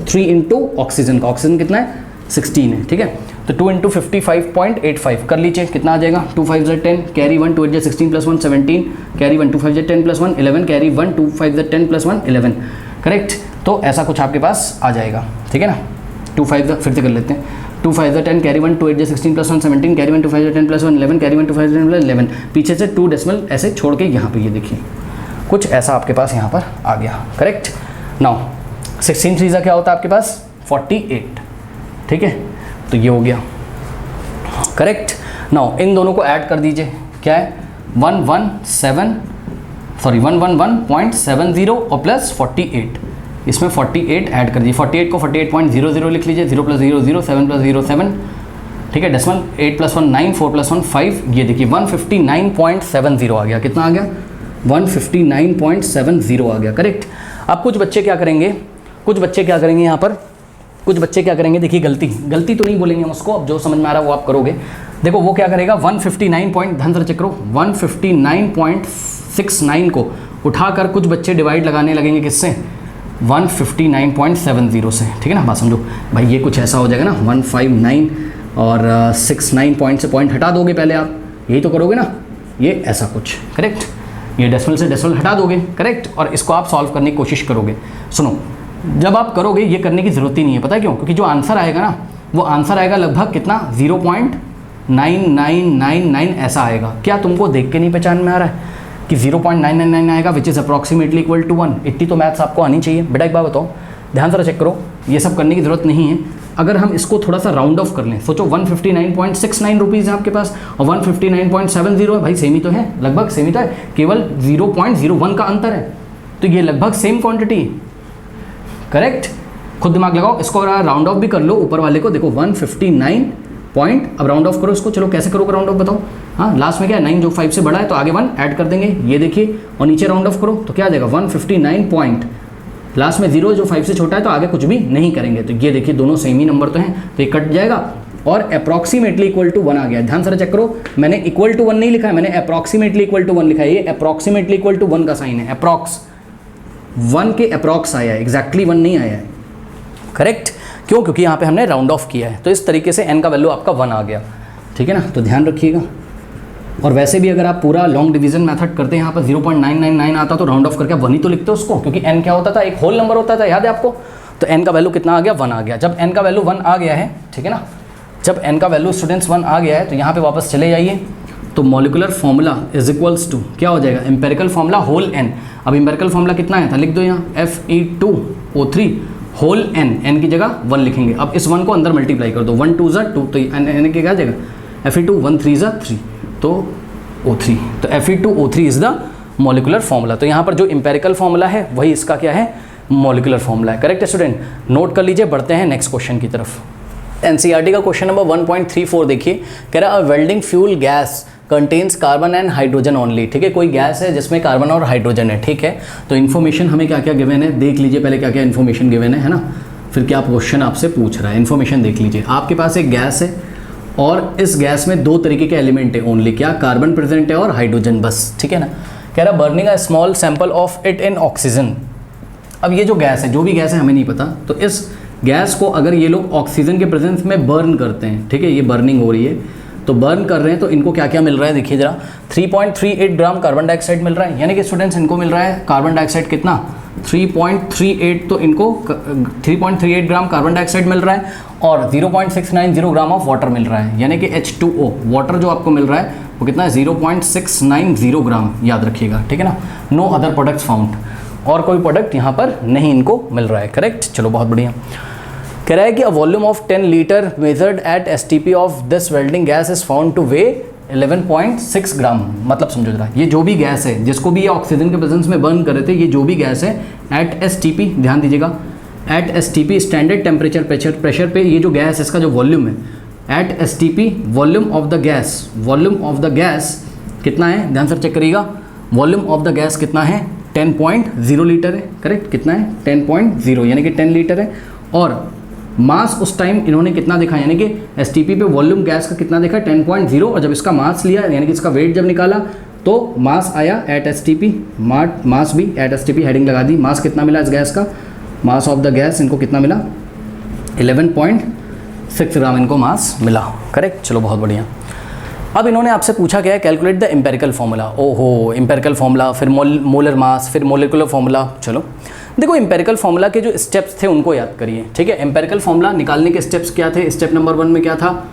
3 इंटू ऑक्सीजन का, ऑक्सीजन कितना है 16 है। ठीक है, तो 2 इंटू 55.85 कर लीजिए, कितना आ जाएगा, 2 5 × 10, कैरी 1, 2 8 16 + 1 17, कैरी 1, 2 5 × 10 + 1 11, कैरी 1, 2 5 × 10 + 1 11। करेक्ट, तो ऐसा कुछ आपके पास आ जाएगा। ठीक है ना, 2 5 फिर से कर लेते हैं, 2 5 10, carry 1, 2 8 16 plus 1 17, carry 1 2 5 10 plus 1 11, carry 1 2 5 10 plus 11, पीछे से 2 डेसिमल ऐसे छोड़ के यहाँ पे ये देखिए कुछ ऐसा आपके पास यहाँ पर आ गया। करेक्ट। नाउ 16 3 क्या होता है आपके पास 48, ठीक है, तो ये हो गया। करेक्ट। नाउ इन दोनों को ऐड कर दीजिए, क्या है 111.70 और प्लस 48, इसमें 48 ऐड कर दीजिए, 48 को 48.00 लिख लीजिए, 0 प्लस 0 0, 7 प्लस 0 7, ठीक है, डेसिमल 8 प्लस 1 9, 4 प्लस 1 5, ये देखिए 159.70 आ गया। कितना आ गया 159.70 आ गया। करेक्ट। अब कुछ बच्चे क्या करेंगे, यहाँ पर कुछ बच्चे क्या करेंगे, देखिए गलती तो नहीं बोलेंगे हम उसको, अब जो समझ में आ रहा है वो आप करोगे। देखो वो क्या करेगा 159 ध्यान से चेक करो, 159.69 को उठाकर कुछ बच्चे डिवाइड लगाने लगेंगे किससे 159.70 से, ठीक है ना। बात समझो भाई, ये कुछ ऐसा हो जाएगा ना 159 और 69 पॉइंट से पॉइंट हटा दोगे पहले आप, यही तो करोगे ना, ये ऐसा कुछ। करेक्ट। ये डेसिमल से डेसिमल हटा दोगे। करेक्ट। और इसको आप सॉल्व करने की कोशिश करोगे। सुनो, जब आप करोगे ये करने की ज़रूरत ही नहीं है, पता है क्यों? क्योंकि जो आंसर आएगा ना वो आंसर आएगा लगभग कितना 0.9999 ऐसा आएगा। क्या तुमको देख के नहीं पहचान में आ रहा है कि 0.999 आएगा which is approximately equal to 1? इतनी तो मैथ्स आपको आनी चाहिए। बेटा एक बात बताओ, ध्यान से चेक करो, ये सब करने की ज़रूरत नहीं है। अगर हम इसको थोड़ा सा राउंड ऑफ कर लें, सोचो 159.69 रुपीज़ है आपके पास और 159.70 है, भाई सेम ही तो है, लगभग सेम ही तो है, केवल 0.01 का अंतर है, तो ये लगभग सेम क्वांटिटी है। करेक्ट। खुद दिमाग लगाओ, इसको राउंड ऑफ भी कर लो ऊपर वाले को, देखो 159 पॉइंट, अब राउंड ऑफ करो इसको, चलो कैसे करोगे राउंड ऑफ बताओ। हाँ, लास्ट में क्या है 9 जो 5 से बड़ा है तो आगे 1 ऐड कर देंगे, ये देखिए, और नीचे राउंड ऑफ करो तो क्या आ जाएगा 159 पॉइंट, लास्ट में 0 जो 5 से छोटा है तो आगे कुछ भी नहीं करेंगे, तो ये देखिए दोनों सेम ही नंबर तो हैं, तो ये कट जाएगा और अप्रॉक्सीमेटली इक्वल टू 1 आ गया। ध्यान से चेक करो, मैंने इक्वल टू 1 नहीं लिखा है, मैंने अप्रॉक्सीमेटली इक्वल टू 1 लिखा है। ये अप्रॉक्सीमेटली इक्वल टू 1 का साइन है, अप्रॉक्स 1 के अप्रॉक्स आया है, एग्जैक्टली 1 नहीं आया है। करेक्ट। क्यों? क्योंकि यहाँ पे हमने राउंड ऑफ किया है, तो इस तरीके से n का वैल्यू आपका 1 आ गया, ठीक है ना, तो ध्यान रखिएगा। और वैसे भी अगर आप पूरा लॉन्ग डिवीजन मेथड करते हैं, यहाँ पर 0.999 आता तो राउंड ऑफ करके आप 1 ही तो लिखते हो उसको, क्योंकि n क्या होता था, एक होल नंबर होता था, याद है आपको। तो n का वैल्यू कितना आ गया 1 आ गया। जब n का वैल्यू 1 आ गया है, ठीक है ना, जब n का वैल्यू स्टूडेंट्स 1 आ गया है तो यहाँ पे वापस चले जाइए, तो molecular formula is equals to क्या हो जाएगा, एम्पेरिकल फॉर्मूला होल n। अब एम्पेरिकल फॉर्मूला कितना आया था लिख दो यहाँ, Fe2O3 होल n की जगह 1 लिखेंगे। अब इस 1 को अंदर मल्टीप्लाई कर दो, 1 2 ज़ा 2, तो n के क्या जाएगा Fe2 1 3 ज़ा 3, तो O3, तो Fe2O3 is the molecular formula. तो यहाँ पर जो एम्पेरिकल फॉर्मूला है वही इसका क्या है, मॉलिकुलर फॉर्मूला है। करेक्ट स्टूडेंट, नोट कर लीजिए। बढ़ते हैं नेक्स्ट क्वेश्चन की तरफ। एनसीईआरटी का क्वेश्चन नंबर 1.34 देखिए, कह रहा है welding fuel gas contains carbon and hydrogen only. ठीक है, कोई गैस है जिसमें कार्बन और हाइड्रोजन है, ठीक है। तो इन्फॉर्मेशन हमें क्या क्या गिवन है देख लीजिए पहले, क्या क्या इन्फॉर्मेशन गिवन है ना, फिर क्या क्वेश्चन आपसे पूछ रहा है, इन्फॉर्मेशन देख लीजिए। आपके पास एक गैस है और इस गैस में 2 तरीके के एलिमेंट है ओनली, क्या, कार्बन प्रेजेंट है और हाइड्रोजन, बस, ठीक है ना। कह रहा burning a small sample of it in oxygen. अब ये जो गैस है, जो भी गैस है हमें नहीं पता, तो इस गैस को अगर ये लोग ऑक्सीजन के प्रेजेंस में बर्न करते हैं, ठीक है, ये बर्निंग हो रही है, तो बर्न कर रहे हैं तो इनको क्या क्या मिल रहा है देखिए जरा, 3.38 ग्राम कार्बन डाइऑक्साइड मिल रहा है, यानी कि स्टूडेंट्स इनको मिल रहा है कार्बन डाइऑक्साइड कितना 3.38, तो इनको 3.38 ग्राम कार्बन डाइऑक्साइड मिल रहा है और 0.690 ग्राम ऑफ वाटर मिल रहा है, यानी कि H2O वाटर जो आपको मिल रहा है वो कितना है 0.690 ग्राम, याद रखिएगा, ठीक है ना। नो अदर प्रोडक्ट्स फाउंड, और कोई प्रोडक्ट यहाँ पर नहीं इनको मिल रहा है। करेक्ट, चलो बहुत बढ़िया। कह रहा है कि a volume of 10 litre measured eight STP of this welding gas is found two way 11.6 ग्राम। मतलब समझो जरा, ये जो भी गैस है जिसको भी ये ऑक्सीजन के प्रेजेंस में बर्न कर रहे थे, ये जो भी गैस है एट STP, ध्यान दीजिएगा, at STP standard temperature pressure पे ये जो गैस है इसका जो वॉल्यूम है at STP, volume of the gas कितना है, ध्यान से चेक करिएगा, वॉल्यूम ऑफ द गैस कितना है 10.0 लीटर है। करेक्ट, कितना है 10.0, यानी कि 10 लीटर है। और मास उस टाइम इन्होंने कितना देखा, यानी कि STP पे वॉल्यूम गैस का कितना देखा 10.0, और जब इसका मास लिया यानी कि इसका वेट जब निकाला तो मास आया एट STP, मास भी एट STP हेडिंग लगा दी। मास कितना मिला इस गैस का, मास ऑफ द गैस इनको कितना मिला 11.6 ग्राम इनको मास मिला। करेक्ट, चलो बहुत बढ़िया। अब इन्होंने आपसे पूछा क्या है, कैलकुलेट द एम्पेरिकल फॉर्मूला। ओहो, एम्पेरिकल फॉर्मूला, फिर मोलर मास, फिर मोलिकुलर फॉर्मूला। चलो देखो, एम्पेरिकल फॉर्मूला के जो स्टेप्स थे उनको याद करिए, ठीक है। एम्पेरिकल फॉर्मूला निकालने के स्टेप्स क्या थे? स्टेप नंबर 1 में क्या था,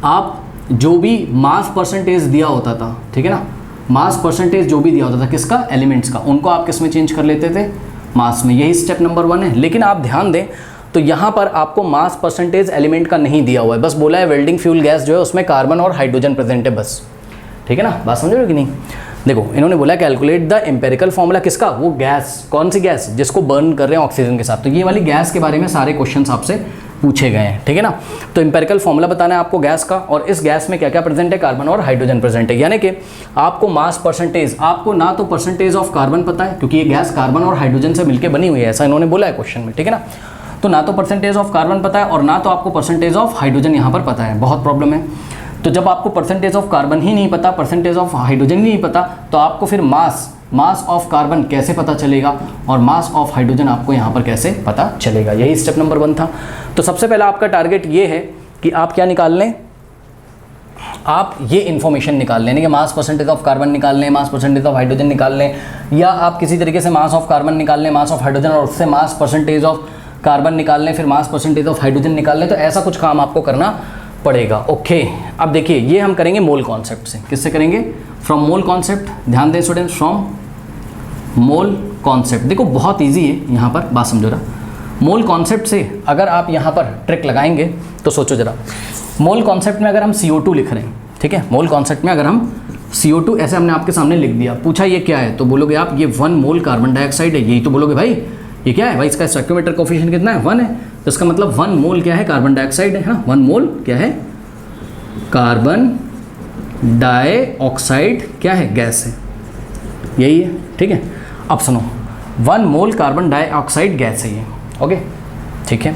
आप जो भी मास परसेंटेज दिया होता था, ठीक है ना, मास परसेंटेज जो भी दिया होता था किसका, एलिमेंट्स का, उनको आप किस में चेंज कर लेते थे, मास में। यही स्टेप नंबर 1 है। लेकिन आप ध्यान दें तो यहाँ पर आपको मास परसेंटेज एलिमेंट का नहीं दिया हुआ है, बस बोला है वेल्डिंग फ्यूल गैस जो है उसमें कार्बन और हाइड्रोजन प्रेजेंट है, बस, ठीक है ना। बात समझ रहे हो कि नहीं? देखो, इन्होंने बोला कैलकुलेट द एम्पेरिकल फॉर्मूला किसका, वो गैस, कौन सी गैस, जिसको बर्न कर रहे हैं ऑक्सीजन के साथ। तो ये वाली गैस के बारे में सारे क्वेश्चंस आपसे पूछे गए हैं, ठीक है ना। तो एम्पेरिकल फॉर्मूला बताना है आपको गैस का, और इस गैस में क्या क्या प्रेजेंट है, कार्बन और हाइड्रोजन प्रेजेंट है। यानी कि आपको मास परसेंटेज, आपको ना तो परसेंटेज ऑफ कार्बन पता है क्योंकि ये गैस कार्बन और हाइड्रोजन से मिलकर बनी हुई है, ऐसा इन्होंने बोला है क्वेश्चन में, ठीक है ना। तो ना तो परसेंटेज ऑफ कार्बन पता है और ना तो आपको परसेंटेज ऑफ हाइड्रोजन यहाँ पर पता है, बहुत प्रॉब्लम है। तो जब आपको परसेंटेज ऑफ कार्बन ही नहीं पता, परसेंटेज ऑफ हाइड्रोजन ही नहीं पता, तो आपको फिर मास ऑफ कार्बन कैसे पता चलेगा और मास ऑफ हाइड्रोजन आपको यहाँ पर कैसे पता चलेगा। यही स्टेप नंबर 1 था। तो सबसे पहला आपका टारगेट ये है कि आप क्या निकाल लें, आप ये इन्फॉर्मेशन निकाल लें कि मास परसेंटेज ऑफ कार्बन निकाल लें, मास परसेंटेज ऑफ हाइड्रोजन निकाल लें, या आप किसी तरीके से मास ऑफ कार्बन निकाल लें, मास ऑफ हाइड्रोजन, और उससे मास परसेंटेज ऑफ कार्बन निकाल लें, फिर मास परसेंटेज ऑफ हाइड्रोजन निकाल लें। तो ऐसा कुछ काम आपको करना पड़ेगा। ओके, अब देखिए ये हम करेंगे मोल कॉन्सेप्ट से। किससे करेंगे? From mole concept. ध्यान दें स्टूडेंट्स, फ्रॉम मोल कॉन्सेप्ट। देखो बहुत इजी है, यहाँ पर बात समझो रहा। मोल कॉन्सेप्ट से अगर आप यहाँ पर ट्रिक लगाएंगे तो सोचो जरा, मोल कॉन्सेप्ट में अगर हम CO2 लिख रहे हैं, ठीक है, मोल कॉन्सेप्ट में अगर हम CO2 ऐसे हमने आपके सामने लिख दिया, पूछा ये क्या है, तो बोलोगे आप ये 1 मोल कार्बन डाइऑक्साइड है। यही तो बोलोगे भाई, ये क्या है भाई, इसका स्टोइकियोमेट्र कोफिशिएंट कितना है, 1 है। तो इसका मतलब 1 मोल क्या है, कार्बन डाइऑक्साइड है। हाँ, 1 मोल क्या है, कार्बन डाइऑक्साइड क्या है, गैस है, यही है, ठीक है। अब सुनो, 1 मोल कार्बन डाइऑक्साइड गैस है ये, ओके, ठीक है।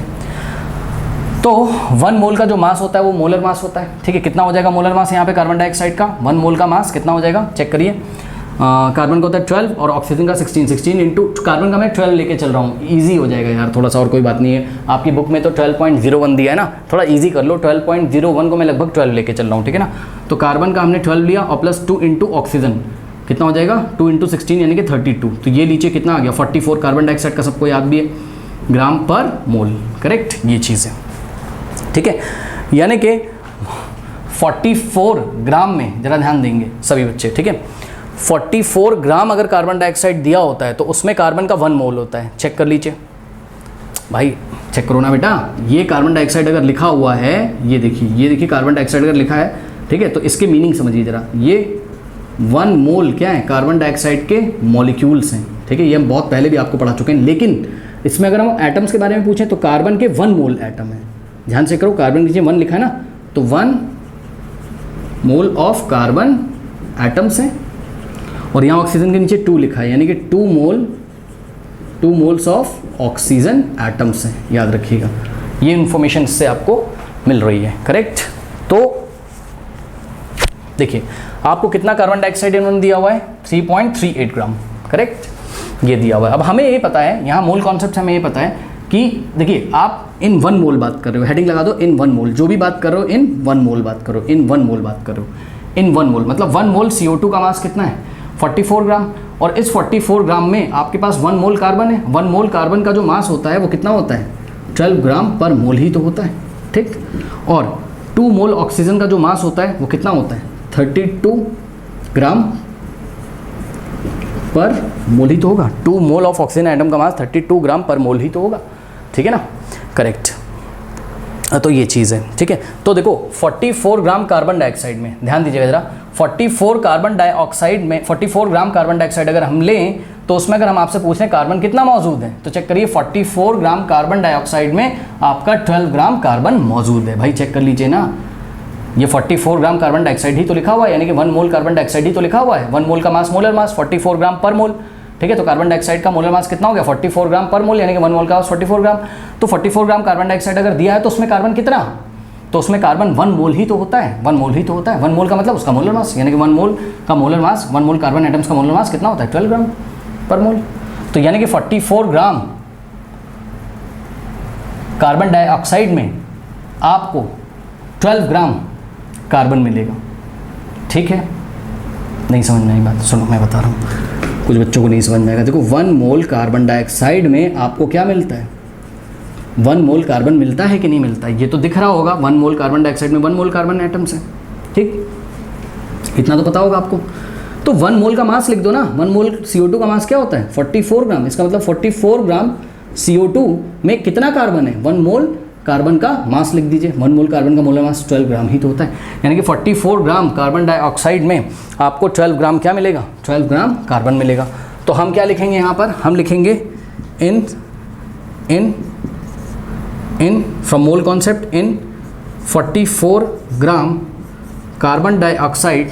तो 1 मोल का जो मास होता है वो मोलर मास होता है, ठीक है। कितना हो जाएगा मोलर मास यहाँ पे कार्बन डाइऑक्साइड का, 1 मोल का मास कितना हो जाएगा, चेक करिए। कार्बन का होता है 12 और ऑक्सीजन का 16 इंटू कार्बन का मैं 12 लेके चल रहा हूँ, इजी हो जाएगा यार थोड़ा सा, और कोई बात नहीं है। आपकी बुक में तो 12.01 दिया है ना, थोड़ा इजी कर लो। 12.01 को मैं लगभग 12 लेके चल रहा हूँ, ठीक है ना। तो कार्बन का हमने 12 लिया और प्लस 2 इंटू ऑक्सीजन कितना हो जाएगा, 2 इंटू 16 यानी कि 32। तो ये नीचे कितना आ गया, 44 कार्बन डाइऑक्साइड का सबको याद भी है, ग्राम पर मोल, करेक्ट, ये चीज़ है, ठीक है। यानी कि 44 ग्राम में, जरा ध्यान देंगे सभी बच्चे, ठीक है, 44 ग्राम अगर कार्बन डाइऑक्साइड दिया होता है तो उसमें कार्बन का 1 मोल होता है। चेक कर लीजिए भाई, चेक करो ना बेटा, ये कार्बन डाइऑक्साइड अगर लिखा हुआ है, ये देखिए कार्बन डाइऑक्साइड अगर लिखा है, ठीक है, तो इसके मीनिंग समझिए जरा। ये 1 मोल क्या है, कार्बन डाइऑक्साइड के मॉलिक्यूल्स हैं, ठीक है। ये हम बहुत पहले भी आपको पढ़ा चुके हैं, लेकिन इसमें अगर हम एटम्स के बारे में पूछें तो कार्बन के 1 मोल एटम है। ध्यान से करो, कार्बन नीचे 1 लिखा है ना, तो 1 मोल ऑफ कार्बन एटम्स हैं, और यहाँ ऑक्सीजन के नीचे 2 लिखा है, यानी कि 2 मोल्स ऑफ ऑक्सीजन एटम्स हैं, याद रखिएगा। ये इन्फॉर्मेशन इससे आपको मिल रही है, करेक्ट। तो देखिए आपको कितना कार्बन डाइऑक्साइड इन्होंने दिया हुआ है, 3.38 ग्राम, करेक्ट, ये दिया हुआ है। अब हमें ये पता है, यहाँ मोल कॉन्सेप्ट से हमें ये पता है कि देखिए आप इन 1 मोल बात कर रहे हो, हेडिंग लगा दो, इन 1 मोल, जो भी बात कर रहे हो इन 1 मोल बात करो, इन 1 मोल बात करो, इन 1 मोल, मतलब 1 मोल CO2 का मास कितना है, 44 ग्राम, और इस 44 ग्राम में आपके पास 1 मोल कार्बन है। 1 मोल कार्बन का जो मास होता है वो कितना होता है, 12 ग्राम पर मोल ही तो होता है, ठीक। और 2 मोल ऑक्सीजन का जो मास होता है वो कितना होता है, 32 ग्राम पर मोल ही तो होगा। 2 मोल ऑफ ऑक्सीजन एटम का मास 32 ग्राम पर मोल ही तो होगा, ठीक है ना, करेक्ट। तो ये चीज़ है, ठीक है। तो देखो 44 ग्राम कार्बन डाइऑक्साइड में, ध्यान दीजिएगा जरा, 44 कार्बन डाइऑक्साइड में 44 ग्राम कार्बन डाइऑक्साइड अगर हम लें तो उसमें अगर हम आपसे पूछ रहे हैं कार्बन कितना मौजूद है, तो चेक करिए 44 ग्राम कार्बन डाइऑक्साइड में आपका 12 ग्राम कार्बन मौजूद है। भाई चेक कर लीजिए ना, ये 44 ग्राम कार्बन डाइऑक्साइड ही तो लिखा हुआ है, यानी कि 1 मोल कार्बन डाइऑक्साइड ही तो लिखा हुआ है। 1 मोल का मास मोलर मास 44 ग्राम पर मोल, ठीक है। तो कार्बन डाइऑक्साइड का मोलर मास कितना हो गया, 44 ग्राम पर मोल, यानी कि 1 मोल का मास 44 ग्राम। तो 44 ग्राम कार्बन डाइऑक्साइड अगर दिया है तो उसमें कार्बन कितना, तो उसमें कार्बन 1 मोल ही तो होता है, 1 मोल ही तो होता है। 1 मोल का मतलब उसका मोलर मास, यानी कि 1 मोल का molar mass, 1 mole carbon atoms का मोलर मास कितना होता है, 12 ग्राम पर मोल। तो यानी कि 44 ग्राम कार्बन डाइऑक्साइड में आपको 12 ग्राम कार्बन मिलेगा, ठीक है, नहीं समझ में आई बात, सुनो मैं बता रहा हूँ, कुछ बच्चों को नहीं समझ में आएगा। देखो 1 मोल कार्बन डाइऑक्साइड में आपको क्या मिलता है, 1 मोल कार्बन मिलता है कि नहीं मिलता है, ये तो दिख रहा होगा। 1 मोल कार्बन डाइऑक्साइड में 1 मोल कार्बन एटम्स है, ठीक, इतना तो पता होगा आपको। तो 1 मोल का मास लिख दो ना, 1 मोल CO2 का मास क्या होता है 44 ग्राम, इसका मतलब 44 ग्राम CO2 में कितना कार्बन है, 1 मोल कार्बन का मास लिख दीजिए। 1 मोल कार्बन का मोलर मास 12 ग्राम ही तो होता है, यानी कि 44 ग्राम कार्बन डाइऑक्साइड में आपको 12 ग्राम क्या मिलेगा, 12 ग्राम कार्बन मिलेगा। तो हम क्या लिखेंगे यहाँ पर, हम लिखेंगे in from mole concept, in 44 gram carbon dioxide,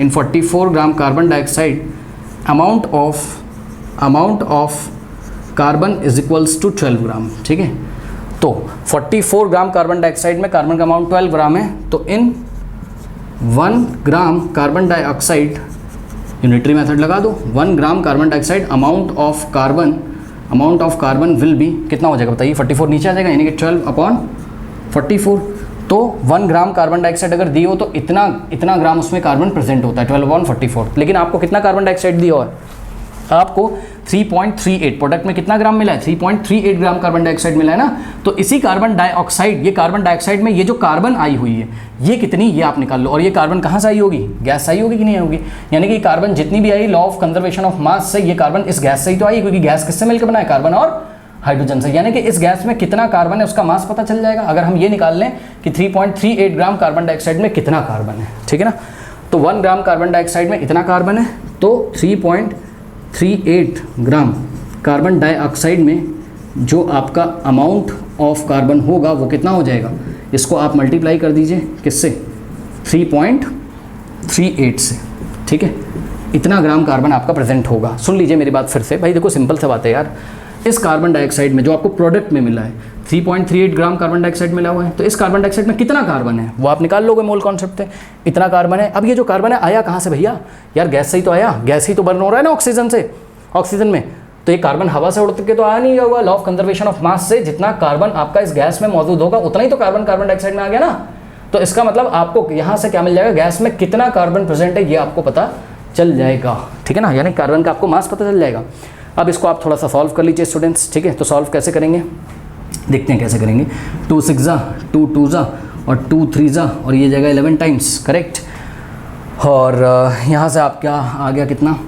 in 44 gram carbon dioxide amount of carbon is equals to 12 gram, ठीक है। तो 44 ग्राम कार्बन डाइऑक्साइड में कार्बन का अमाउंट 12 ग्राम है, तो in 1 gram carbon dioxide, unitary method लगा दो, 1 gram carbon dioxide amount of carbon will be कितना हो जाएगा बताइए, 44 नीचे आ जाएगा, यानी कि 12/44। तो 1 ग्राम कार्बन डाइऑक्साइड अगर दी हो तो इतना ग्राम उसमें कार्बन प्रेजेंट होता है, 12/44। लेकिन आपको कितना कार्बन डाइऑक्साइड दिया हुआ है, आपको 3.38, प्रोडक्ट में कितना ग्राम मिला है, 3.38 ग्राम कार्बन डाइऑक्साइड मिला है ना। तो इसी कार्बन डाइऑक्साइड, ये कार्बन डाइऑक्साइड में ये जो कार्बन आई हुई है ये कितनी, ये आप निकाल लो। और ये कार्बन कहाँ से आई होगी, गैस से आई होगी कि नहीं होगी, यानी कि कार्बन जितनी भी आई law of conservation of mass से, ये कार्बन इस गैस से ही तो आई, क्योंकि गैस किससे मिलकर बना है, कार्बन और हाइड्रोजन से। यानी कि इस गैस में कितना कार्बन है उसका मास पता चल जाएगा अगर हम ये निकाल लें कि 3.38 ग्राम कार्बन डाइऑक्साइड में कितना कार्बन है, ठीक है ना। तो 1 ग्राम कार्बन डाइऑक्साइड में इतना कार्बन है, तो 3.38 ग्राम कार्बन डाइऑक्साइड में जो आपका अमाउंट ऑफ कार्बन होगा वो कितना हो जाएगा, इसको आप मल्टीप्लाई कर दीजिए किससे, 3.38 से, ठीक है। इतना ग्राम कार्बन आपका प्रेजेंट होगा। सुन लीजिए मेरी बात फिर से भाई, देखो सिंपल सा बात है यार, इस कार्बन डाइऑक्साइड में जो आपको प्रोडक्ट में मिला है 3.38 ग्राम कार्बन डाइऑक्साइड मिला हुआ है, तो इस कार्बन डाइऑक्साइड में कितना कार्बन है वो आप निकाल लोगे मोल कॉन्सेप्ट से, इतना कार्बन है। अब ये जो कार्बन है आया कहाँ से भैया, यार गैस से ही तो आया, गैस ही तो बर्न हो रहा है ना ऑक्सीजन से, ऑक्सीजन में। तो ये कार्बन हवा से उड़ के तो आया नहीं होगा, law of conservation of mass से जितना कार्बन आपका इस गैस में मौजूद होगा उतना ही तो कार्बन कार्बन डाइऑक्साइड में आ गया ना। तो इसका मतलब आपको यहाँ से क्या मिल जाएगा, गैस में कितना कार्बन प्रेजेंट है ये आपको पता चल जाएगा, ठीक है ना, यानी कार्बन का आपको मास पता चल जाएगा। अब इसको आप थोड़ा सा सॉल्व कर लीजिए स्टूडेंट्स, ठीक है। तो सॉल्व कैसे करेंगे, देखते हैं कैसे करेंगे। 2 6 जा 2 2 जा और 2 3 जा और ये जाएगा 11 टाइम्स, करेक्ट। और यहाँ से आप क्या आ गया कितना,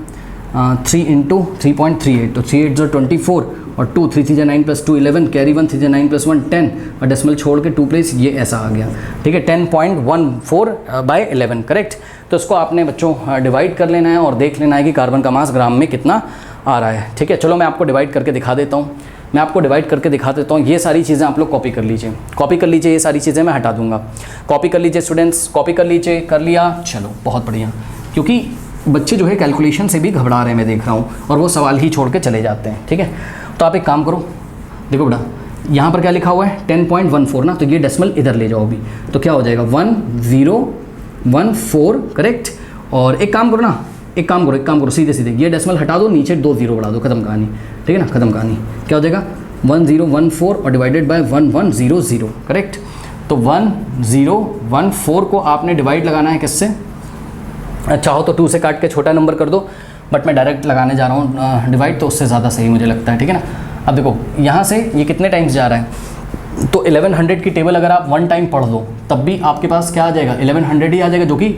3 × 3.38, तो 3 8 24 और 2 3 3 9 + 2 11, कैरी 1 3 9 + 1 10 और डेसिमल छोड़ के 2 प्लेस, ये ऐसा आ गया, ठीक है, 10.14/11, करेक्ट। तो इसको आपने बच्चों डिवाइड कर लेना है और देख लेना है कि कार्बन का मास ग्राम में कितना आ रहा है, ठीक है। चलो मैं आपको डिवाइड करके दिखा देता हूँ, ये सारी चीज़ें आप लोग कॉपी कर लीजिए, ये सारी चीज़ें मैं हटा दूंगा। कॉपी कर लीजिए स्टूडेंट्स, कॉपी कर लीजिए, कर लिया, चलो बहुत बढ़िया। क्योंकि बच्चे जो है कैलकुलेशन से भी घबरा रहे हैं, मैं देख रहा हूँ, और वो सवाल ही छोड़ के चले जाते हैं, ठीक है। तो आप एक काम करो, देखो बेटा यहाँ पर क्या लिखा हुआ है 10.14 ना, तो ये डेसिमल इधर ले जाओ अभी, तो क्या हो जाएगा 1014, करेक्ट। और एक काम करो सीधे ये डेसिमल हटा दो, नीचे 2 0 बढ़ा दो, खत्म कहानी, ठीक है ना, खत्म कहानी। क्या हो जाएगा 1014 और डिवाइडेड बाय 1100, करेक्ट। तो 1014 को आपने डिवाइड लगाना है किससे, चाहो तो 2 से काट के छोटा नंबर कर दो, बट मैं डायरेक्ट लगाने जा रहा हूँ डिवाइड, तो उससे ज़्यादा सही मुझे लगता है, ठीक है ना। अब देखो यहाँ से ये कितने टाइम्स जा रहा है, तो 1100 की टेबल अगर आप 1 टाइम पढ़ दो तब भी आपके पास क्या आ जाएगा 1100 ही आ जाएगा, जो कि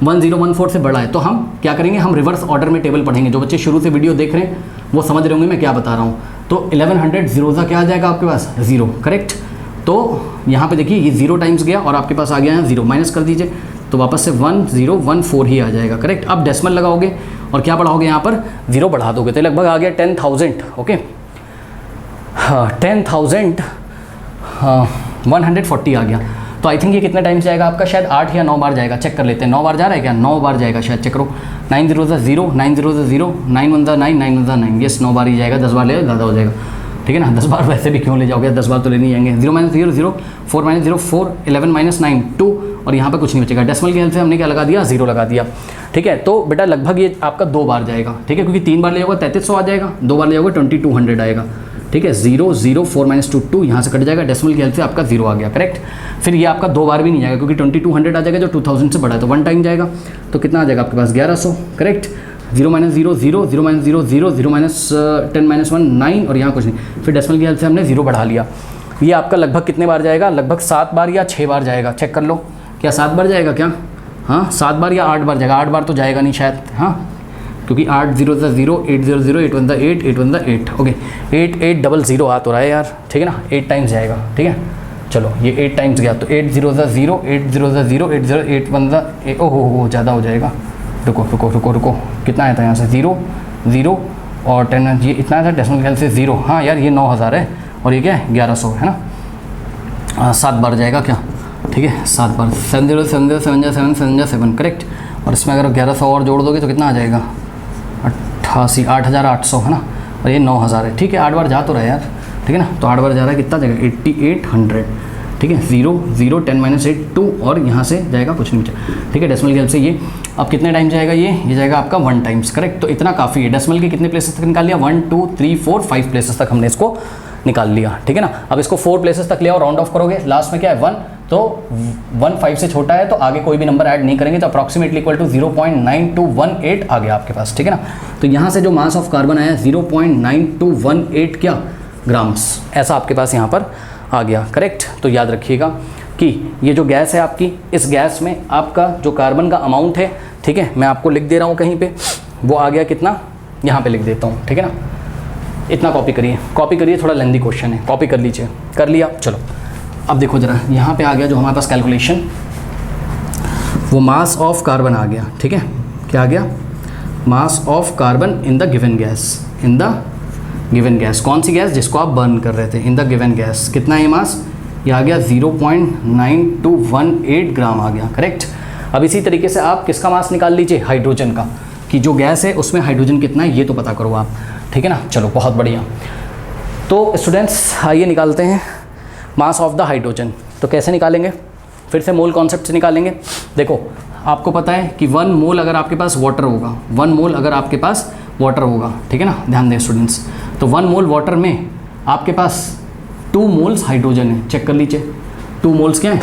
1014 से बड़ा है। तो हम क्या करेंगे, हम रिवर्स ऑर्डर में टेबल पढ़ेंगे। जो बच्चे शुरू से वीडियो देख रहे हैं वो समझ रहे होंगे मैं क्या बता रहा हूँ। तो 1100 जीरो सा क्या आ जाएगा आपके पास 0, करेक्ट। तो यहाँ पे देखिए ये 0 टाइम्स गया और आपके पास आ गया है 0, माइनस कर दीजिए तो वापस से 1014 ही आ जाएगा, करेक्ट। अब डेसिमल लगाओगे और क्या बढ़ाओगे, यहाँ पर 0 बढ़ा दोगे तो लगभग आ गया 10,000, ओके। 10,140 आ गया। तो आई थिंक ये कितने टाइम्स जाएगा आपका, शायद 8 या 9 बार जाएगा, चेक कर लेते हैं। 9 बार जा रहा है क्या, 9 बार जाएगा शायद, चेक करो। 9 0 0, 9 0 0, 9 1 9, 9 1 9, यस 9 बार ही जाएगा, 10 बार ले ज़्यादा हो जाएगा, ठीक है ना। 10 बार वैसे भी क्यों ले जाओगे, 10 बार तो ले नहीं जाएंगे। 0 - 0 0, 4 - 0 4, 11 - 9 2, और यहाँ पर कुछ नहीं बचेगा। डेसिमल की हेल्प से हमने क्या लगा दिया, 0 लगा दिया, ठीक है। तो बेटा लगभग ये आपका 2 बार जाएगा, ठीक है, क्योंकि 3 बार ले जाओगे 3300 आ जाएगा, 2 बार ले जाओगे 2200 आएगा, ठीक है, 0 0 4 - 2 2 यहाँ से कट जाएगा, डेसिमल की हेल्प से आपका 0 आ गया, करेक्ट। फिर ये आपका 2 बार भी नहीं जाएगा क्योंकि 2200 आ जाएगा जो 2000 से बड़ा है, तो 1 टाइम जाएगा, तो कितना आ जाएगा आपके पास 1100, करेक्ट। 0 - 0 0 0 - 0 0 0 - 10 - 1 9 और यहाँ कुछ नहीं, फिर डेसिमल की हेल्प से हमने 0 बढ़ा लिया। ये आपका लगभग कितने बार जाएगा, लगभग 7 बार या 6 बार जाएगा, चेक कर लो, क्या 7 बार जाएगा क्या, हाँ 7 बार या 8 बार जाएगा, 8 बार तो जाएगा नहीं शायद, हाँ क्योंकि 8 0 0 8 0 0 8 1 8 8 1 8, ओके 8 8 0 0 आ तो रहा है यार, ठीक है ना, 8 टाइम्स जाएगा, ठीक है। चलो ये 8 टाइम्स गया तो 8 0 0 8 0 0 8 0 8 1 ओहो ज़्यादा हो जाएगा, रुको रुको रुको रुको, कितना आया था यहाँ से 0 0 और 10, ये इतना था डेसिमल ख्याल से 0, हाँ यार ये 9000 है और ये क्या है 1100 है ना, 7 बार जाएगा क्या, ठीक है 7 बार, 7 0 7 0 7 7 7 7, करेक्ट। और इसमें अगर 1100 और जोड़ दोगे तो कितना आ जाएगा 88 8800 है ना, और ये 9000 है, ठीक है 8 बार जा तो रहा है यार, ठीक है ना, तो 8 बार जा रहा है, कितना जाएगा 8800, ठीक है 0 0 10 - 8 2 और यहाँ से जाएगा कुछ नहीं बचा, ठीक है। डेसिमल की हेल्प से ये अब कितने टाइम जाएगा, ये जाएगा आपका 1 टाइम्स, करेक्ट। तो इतना काफ़ी है, डेसिमल के कितने प्लेसेस तक निकाल लिया, 1 2 3 4 5 प्लेसेस तक हमने इसको निकाल लिया, ठीक है ना। अब इसको 4 प्लेसेस तक ले आओ, राउंड ऑफ करोगे, लास्ट में क्या है 1, तो 1 5 से छोटा है तो आगे कोई भी नंबर ऐड नहीं करेंगे, तो अप्रॉक्सीमेटली इक्वल टू 0.9218 आ गया आपके पास, ठीक है ना। तो यहाँ से जो मास ऑफ कार्बन आया 0.9218 क्या ग्राम्स, ऐसा आपके पास यहाँ पर आ गया, करेक्ट। तो याद रखिएगा कि ये जो गैस है आपकी, इस गैस में आपका जो कार्बन का अमाउंट है, ठीक है, मैं आपको लिख दे रहा हूँ कहीं पे, वो आ गया कितना, यहाँ पे लिख देता हूँ, ठीक है ना। इतना कॉपी करिए, थोड़ा लेंदी क्वेश्चन है, कॉपी कर लीजिए, कर लिया। चलो अब देखो जरा, यहाँ पे आ गया जो हमारे पास कैलकुलेशन, वो मास ऑफ कार्बन आ गया, ठीक है, क्या आ गया, mass of carbon in the given gas, in the given gas, कौन सी गैस, जिसको आप बर्न कर रहे थे, इन द गिवन गैस, कितना है मास, ये आ गया 0.9218 ग्राम आ गया, करेक्ट। अब इसी तरीके से आप किसका मास निकाल लीजिए, हाइड्रोजन का, कि जो गैस है उसमें हाइड्रोजन कितना है ये तो पता करो आप, ठीक है ना। चलो बहुत बढ़िया, तो स्टूडेंट्स आइए निकालते हैं मास ऑफ द हाइड्रोजन। तो कैसे निकालेंगे, फिर से मोल कॉन्सेप्ट से निकालेंगे। देखो आपको पता है कि 1 मोल अगर आपके पास वाटर होगा, 1 मोल अगर आपके पास वाटर होगा, ठीक है ना, ध्यान दें स्टूडेंट्स, तो 1 मोल वाटर में आपके पास 2 मोल्स हाइड्रोजन है, चेक कर लीजिए 2 मोल्स क्या है,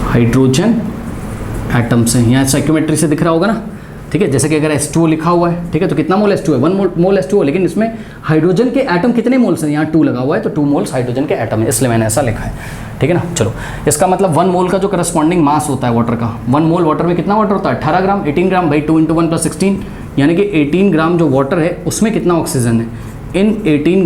हाइड्रोजन एटम्स हैं, यहाँ साइक्रोमेट्री से दिख रहा होगा ना, ठीक है। जैसे कि अगर H2O लिखा हुआ है, ठीक है, तो कितना मोल H2 है, 1 मोल H2O, लेकिन इसमें हाइड्रोजन के एटम कितने मोल्स हैं, यहाँ 2 लगा हुआ है, तो 2 मोल्स हाइड्रोजन के एटम है, इसलिए मैंने ऐसा लिखा है, ठीक है ना। चलो इसका मतलब 1 मोल का जो करस्पॉन्डिंग मास होता है वाटर का, 1 मोल वाटर में कितना वाटर होता है 18 ग्राम, 18 ग्राम बाई 2 × 1 + 16, यानी कि 18 ग्राम जो वाटर है उसमें कितना ऑक्सीजन है, इन 18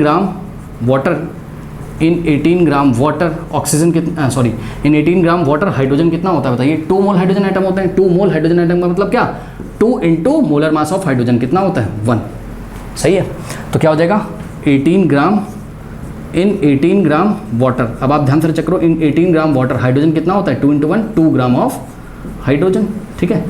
ग्राम वाटर ऑक्सीजन कितना, सॉरी इन 18 ग्राम वाटर हाइड्रोजन कितना होता है बताइए, 2 मोल हाइड्रोजन एटम होते हैं, 2 मोल हाइड्रोजन एटम का मतलब क्या, 2 × मोलर मास ऑफ हाइड्रोजन कितना होता है 1, सही है। तो क्या हो जाएगा 18 ग्राम इन 18 ग्राम वाटर, अब आप ध्यान से चेक करो, इन 18 ग्राम वाटर हाइड्रोजन कितना होता है 2 × 1 2 ग्राम ऑफ हाइड्रोजन, ठीक है।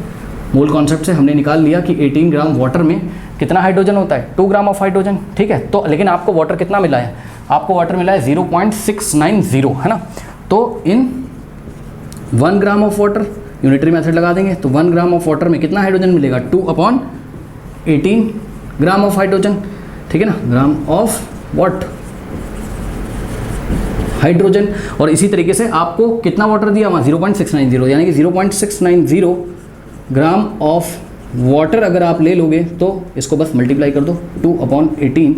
मोल कॉन्सेप्ट से हमने निकाल लिया कि 18 ग्राम वाटर में कितना हाइड्रोजन होता है 2 ग्राम ऑफ हाइड्रोजन, ठीक है। तो लेकिन आपको वाटर कितना मिला है, आपको वाटर मिला है 0.690 है ना, तो in 1 gram of water unitary method लगा देंगे, तो 1 ग्राम ऑफ वाटर में कितना हाइड्रोजन मिलेगा 2/18 ग्राम ऑफ हाइड्रोजन, ठीक है ना, ग्राम ऑफ व्हाट हाइड्रोजन। और इसी तरीके से आपको कितना वाटर दिया वहाँ 0.690, यानी कि 0.690 ग्राम ऑफ वाटर अगर आप ले लोगे तो इसको बस मल्टीप्लाई कर दो, 2/18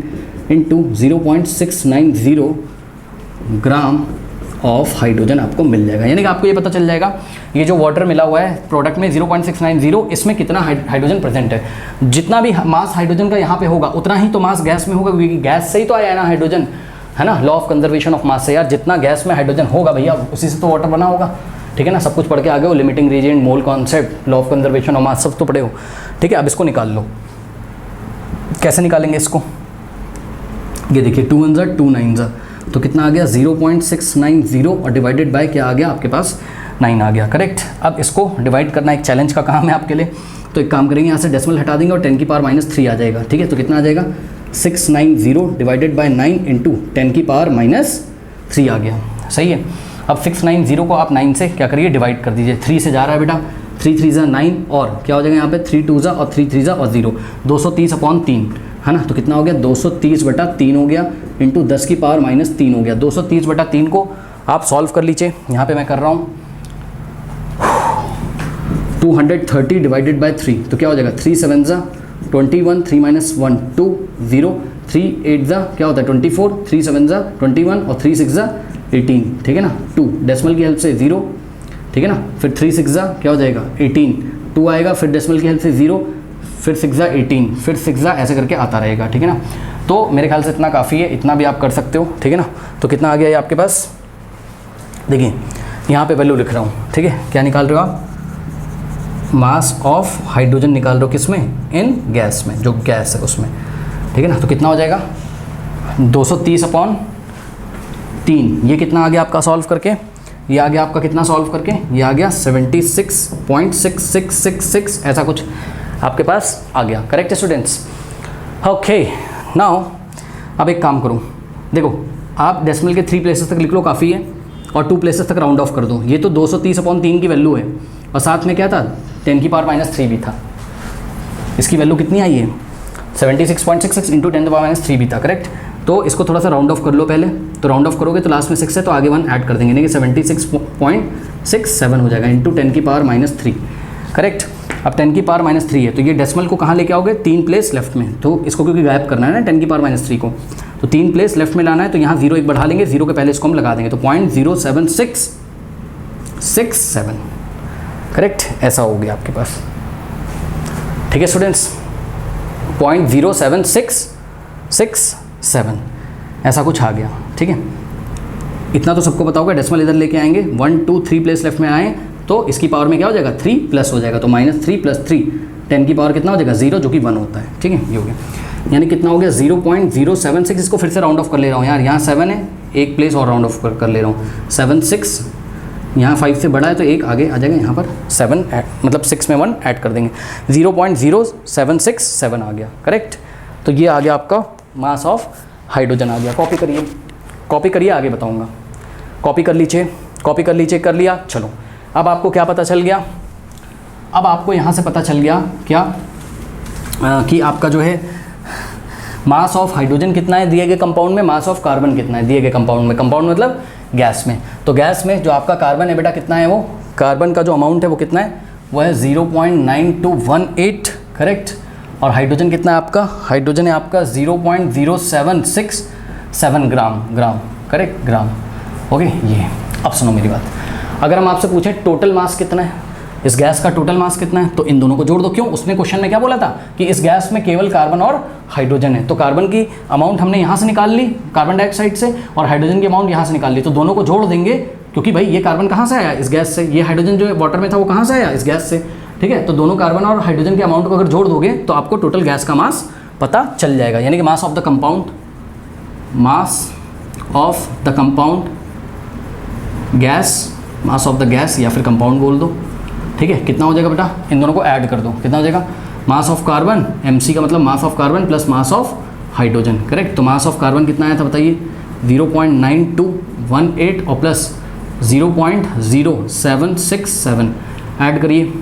इंटू 0.690 ग्राम ऑफ हाइड्रोजन आपको मिल जाएगा। यानी कि आपको ये पता चल जाएगा ये जो वाटर मिला हुआ है प्रोडक्ट में 0.690, इसमें कितना हाइड्रोजन प्रेजेंट है। जितना भी मास हाइड्रोजन का यहाँ पे होगा उतना ही तो मास गैस में होगा, क्योंकि गैस से ही तो आया है ना हाइड्रोजन, है ना, law of conservation of mass से। यार जितना गैस में हाइड्रोजन होगा भैया उसी से तो वाटर बना होगा, ठीक है ना। सब कुछ पढ़ के आ गए हो, limiting reagent, mole concept, law of conservation of mass सब तो पढ़े हो, ठीक है। अब इसको निकाल लो, कैसे निकालेंगे इसको, ये देखिए 2 1 2 9, तो कितना आ गया 0.690 और डिवाइडेड बाय क्या आ गया आपके पास 9 आ गया, करेक्ट। अब इसको डिवाइड करना एक चैलेंज का काम है आपके लिए, तो एक काम करेंगे यहाँ से डेसिमल हटा देंगे और 10 की पावर -3 आ जाएगा, ठीक है। तो कितना आ जाएगा 690 डिवाइडेड बाय 9 इंटू 10 की पावर -3 आ गया, सही है। अब 690 को आप 9 से क्या करिए डिवाइड कर दीजिए, 3 से जा रहा है बेटा, 3 3 9 और क्या हो जाएगा यहाँ पे 3 2 और 3 3 और 0, 230/3 है ना। तो कितना हो गया 230/3 हो गया इंटू 10 की पावर -3 हो गया। 230/3 को आप सॉल्व कर लीजिए। यहाँ पे मैं कर रहा हूँ 230 डिवाइडेड बाई 3, तो क्या हो जाएगा 3 7 ज़ा 21, 3 - 1 2 0, 3 8 ज़ा क्या होता है 24, 3 7 ज़ा 21 और 3 6 ज़ा 18, ठीक है ना। 2 डेसिमल की हेल्प से 0, ठीक है ना। फिर 3 6 ज़ा क्या हो जाएगा 18, 2 आएगा, फिर डेसिमल की हेल्प से 0, फिर 6 ज़ा 18, फिर 6 ज़ा ऐसे करके आता रहेगा, ठीक है ना। तो मेरे ख्याल से इतना काफ़ी है, इतना भी आप कर सकते हो, ठीक है ना। तो कितना आ गया ये आपके पास, देखिए यहाँ पे वैल्यू लिख रहा हूँ, ठीक है। क्या निकाल रहे हो आप, मास ऑफ हाइड्रोजन निकाल रहे हो, किस में, इन गैस में, जो गैस है उसमें, ठीक है ना। तो कितना हो जाएगा 230/3, ये कितना आ गया आपका सॉल्व करके, ये आ गया आपका कितना सॉल्व करके, ये आ गया 76.6666, ऐसा कुछ आपके पास आ गया। Correct students, okay. नाउ अब एक काम करूँ, देखो आप डेसिमल के 3 प्लेसेस तक लिख लो, काफ़ी है, और 2 प्लेसेस तक राउंड ऑफ कर दो। ये तो 230/3 की वैल्यू है, और साथ में क्या था 10 की पावर -3 भी था। इसकी वैल्यू कितनी आई है 76.66 इंटू 10 की पावर -3 भी था, करेक्ट। तो इसको थोड़ा सा राउंड ऑफ कर लो पहले, तो राउंड ऑफ करोगे तो लास्ट में 6 है, तो आगे 1 ऐड कर देंगे, यानी कि 76.67 हो जाएगा इंटू 10 की पावर -3, करेक्ट। अब 10 की पावर -3 है, तो ये डेसिमल को कहाँ लेके आओगे, 3 प्लेस लेफ्ट में, तो इसको क्योंकि गायब करना है ना 10 की पावर -3 को, तो 3 प्लेस लेफ्ट में लाना है, तो यहाँ 0 एक बढ़ा लेंगे, 0 के पहले इसको हम लगा देंगे, तो 0.07667, करेक्ट, ऐसा हो गया आपके पास, ठीक है स्टूडेंट्स। 0.07667 ऐसा कुछ आ गया, ठीक है। इतना तो सबको पता होगा, डेसिमल इधर लेके आएंगे, 1 2 3 प्लेस लेफ्ट में आए तो इसकी पावर में क्या हो जाएगा 3 प्लस हो जाएगा, तो -3 + 3 10 की पावर कितना हो जाएगा 0, जो कि 1 होता है, ठीक है। ये हो गया, यानी कितना हो गया 0.076। इसको फिर से राउंड ऑफ कर ले रहा हूँ यार, यहाँ 7 है, एक प्लेस और राउंड ऑफ कर ले रहा हूँ, 7 6, यहाँ 5 से बड़ा है तो एक आगे आ जाएगा, यहाँ पर 7 मतलब 6 में 1 ऐड कर देंगे, 0.0767 आ गया, करेक्ट। तो ये आ गया आपका मास ऑफ हाइड्रोजन आ गया। कॉपी करिए, कॉपी करिए, आगे बताऊँगा। कॉपी कर लीजिए, कॉपी कर लीजिए, कर लिया, चलो। अब आपको क्या पता चल गया, अब आपको यहाँ से पता चल गया क्या कि आपका जो है मास ऑफ हाइड्रोजन कितना है दिए गए कंपाउंड में, मास ऑफ कार्बन कितना है दिए गए कंपाउंड में, कंपाउंड मतलब गैस में। तो गैस में जो आपका कार्बन है बेटा कितना है, वो कार्बन का जो अमाउंट है वो कितना है, वो है 0.9218, करेक्ट। और हाइड्रोजन कितना है आपका, हाइड्रोजन है आपका 0.0767 ग्राम, करेक्ट, ग्राम, ओके। ये अब सुनो मेरी बात, अगर हम आपसे पूछें टोटल मास कितना है, इस गैस का टोटल मास कितना है, तो इन दोनों को जोड़ दो। क्यों, उसने क्वेश्चन में क्या बोला था कि इस गैस में केवल कार्बन और हाइड्रोजन है, तो कार्बन की अमाउंट हमने यहाँ से निकाल ली कार्बन डाइऑक्साइड से, और हाइड्रोजन की अमाउंट यहाँ से निकाल ली, तो दोनों को जोड़ देंगे, क्योंकि भाई ये कार्बन कहाँ से आया, इस गैस से, ये हाइड्रोजन जो वाटर में था वो कहाँ से आया, इस गैस से, ठीक है। तो दोनों कार्बन और हाइड्रोजन के अमाउंट को अगर जोड़ दोगे तो आपको टोटल गैस का मास पता चल जाएगा, यानी कि मास of the compound, mass of the compound gas, mass of the gas या फिर कंपाउंड बोल दो, ठीक है। कितना हो जाएगा बेटा, इन दोनों को ऐड कर दो, कितना हो जाएगा, मास ऑफ कार्बन, MC का मतलब mass of carbon plus mass of hydrogen, correct. तो मास ऑफ कार्बन कितना आया था बताइए 0.9218 और प्लस 0.0767 ऐड करिए,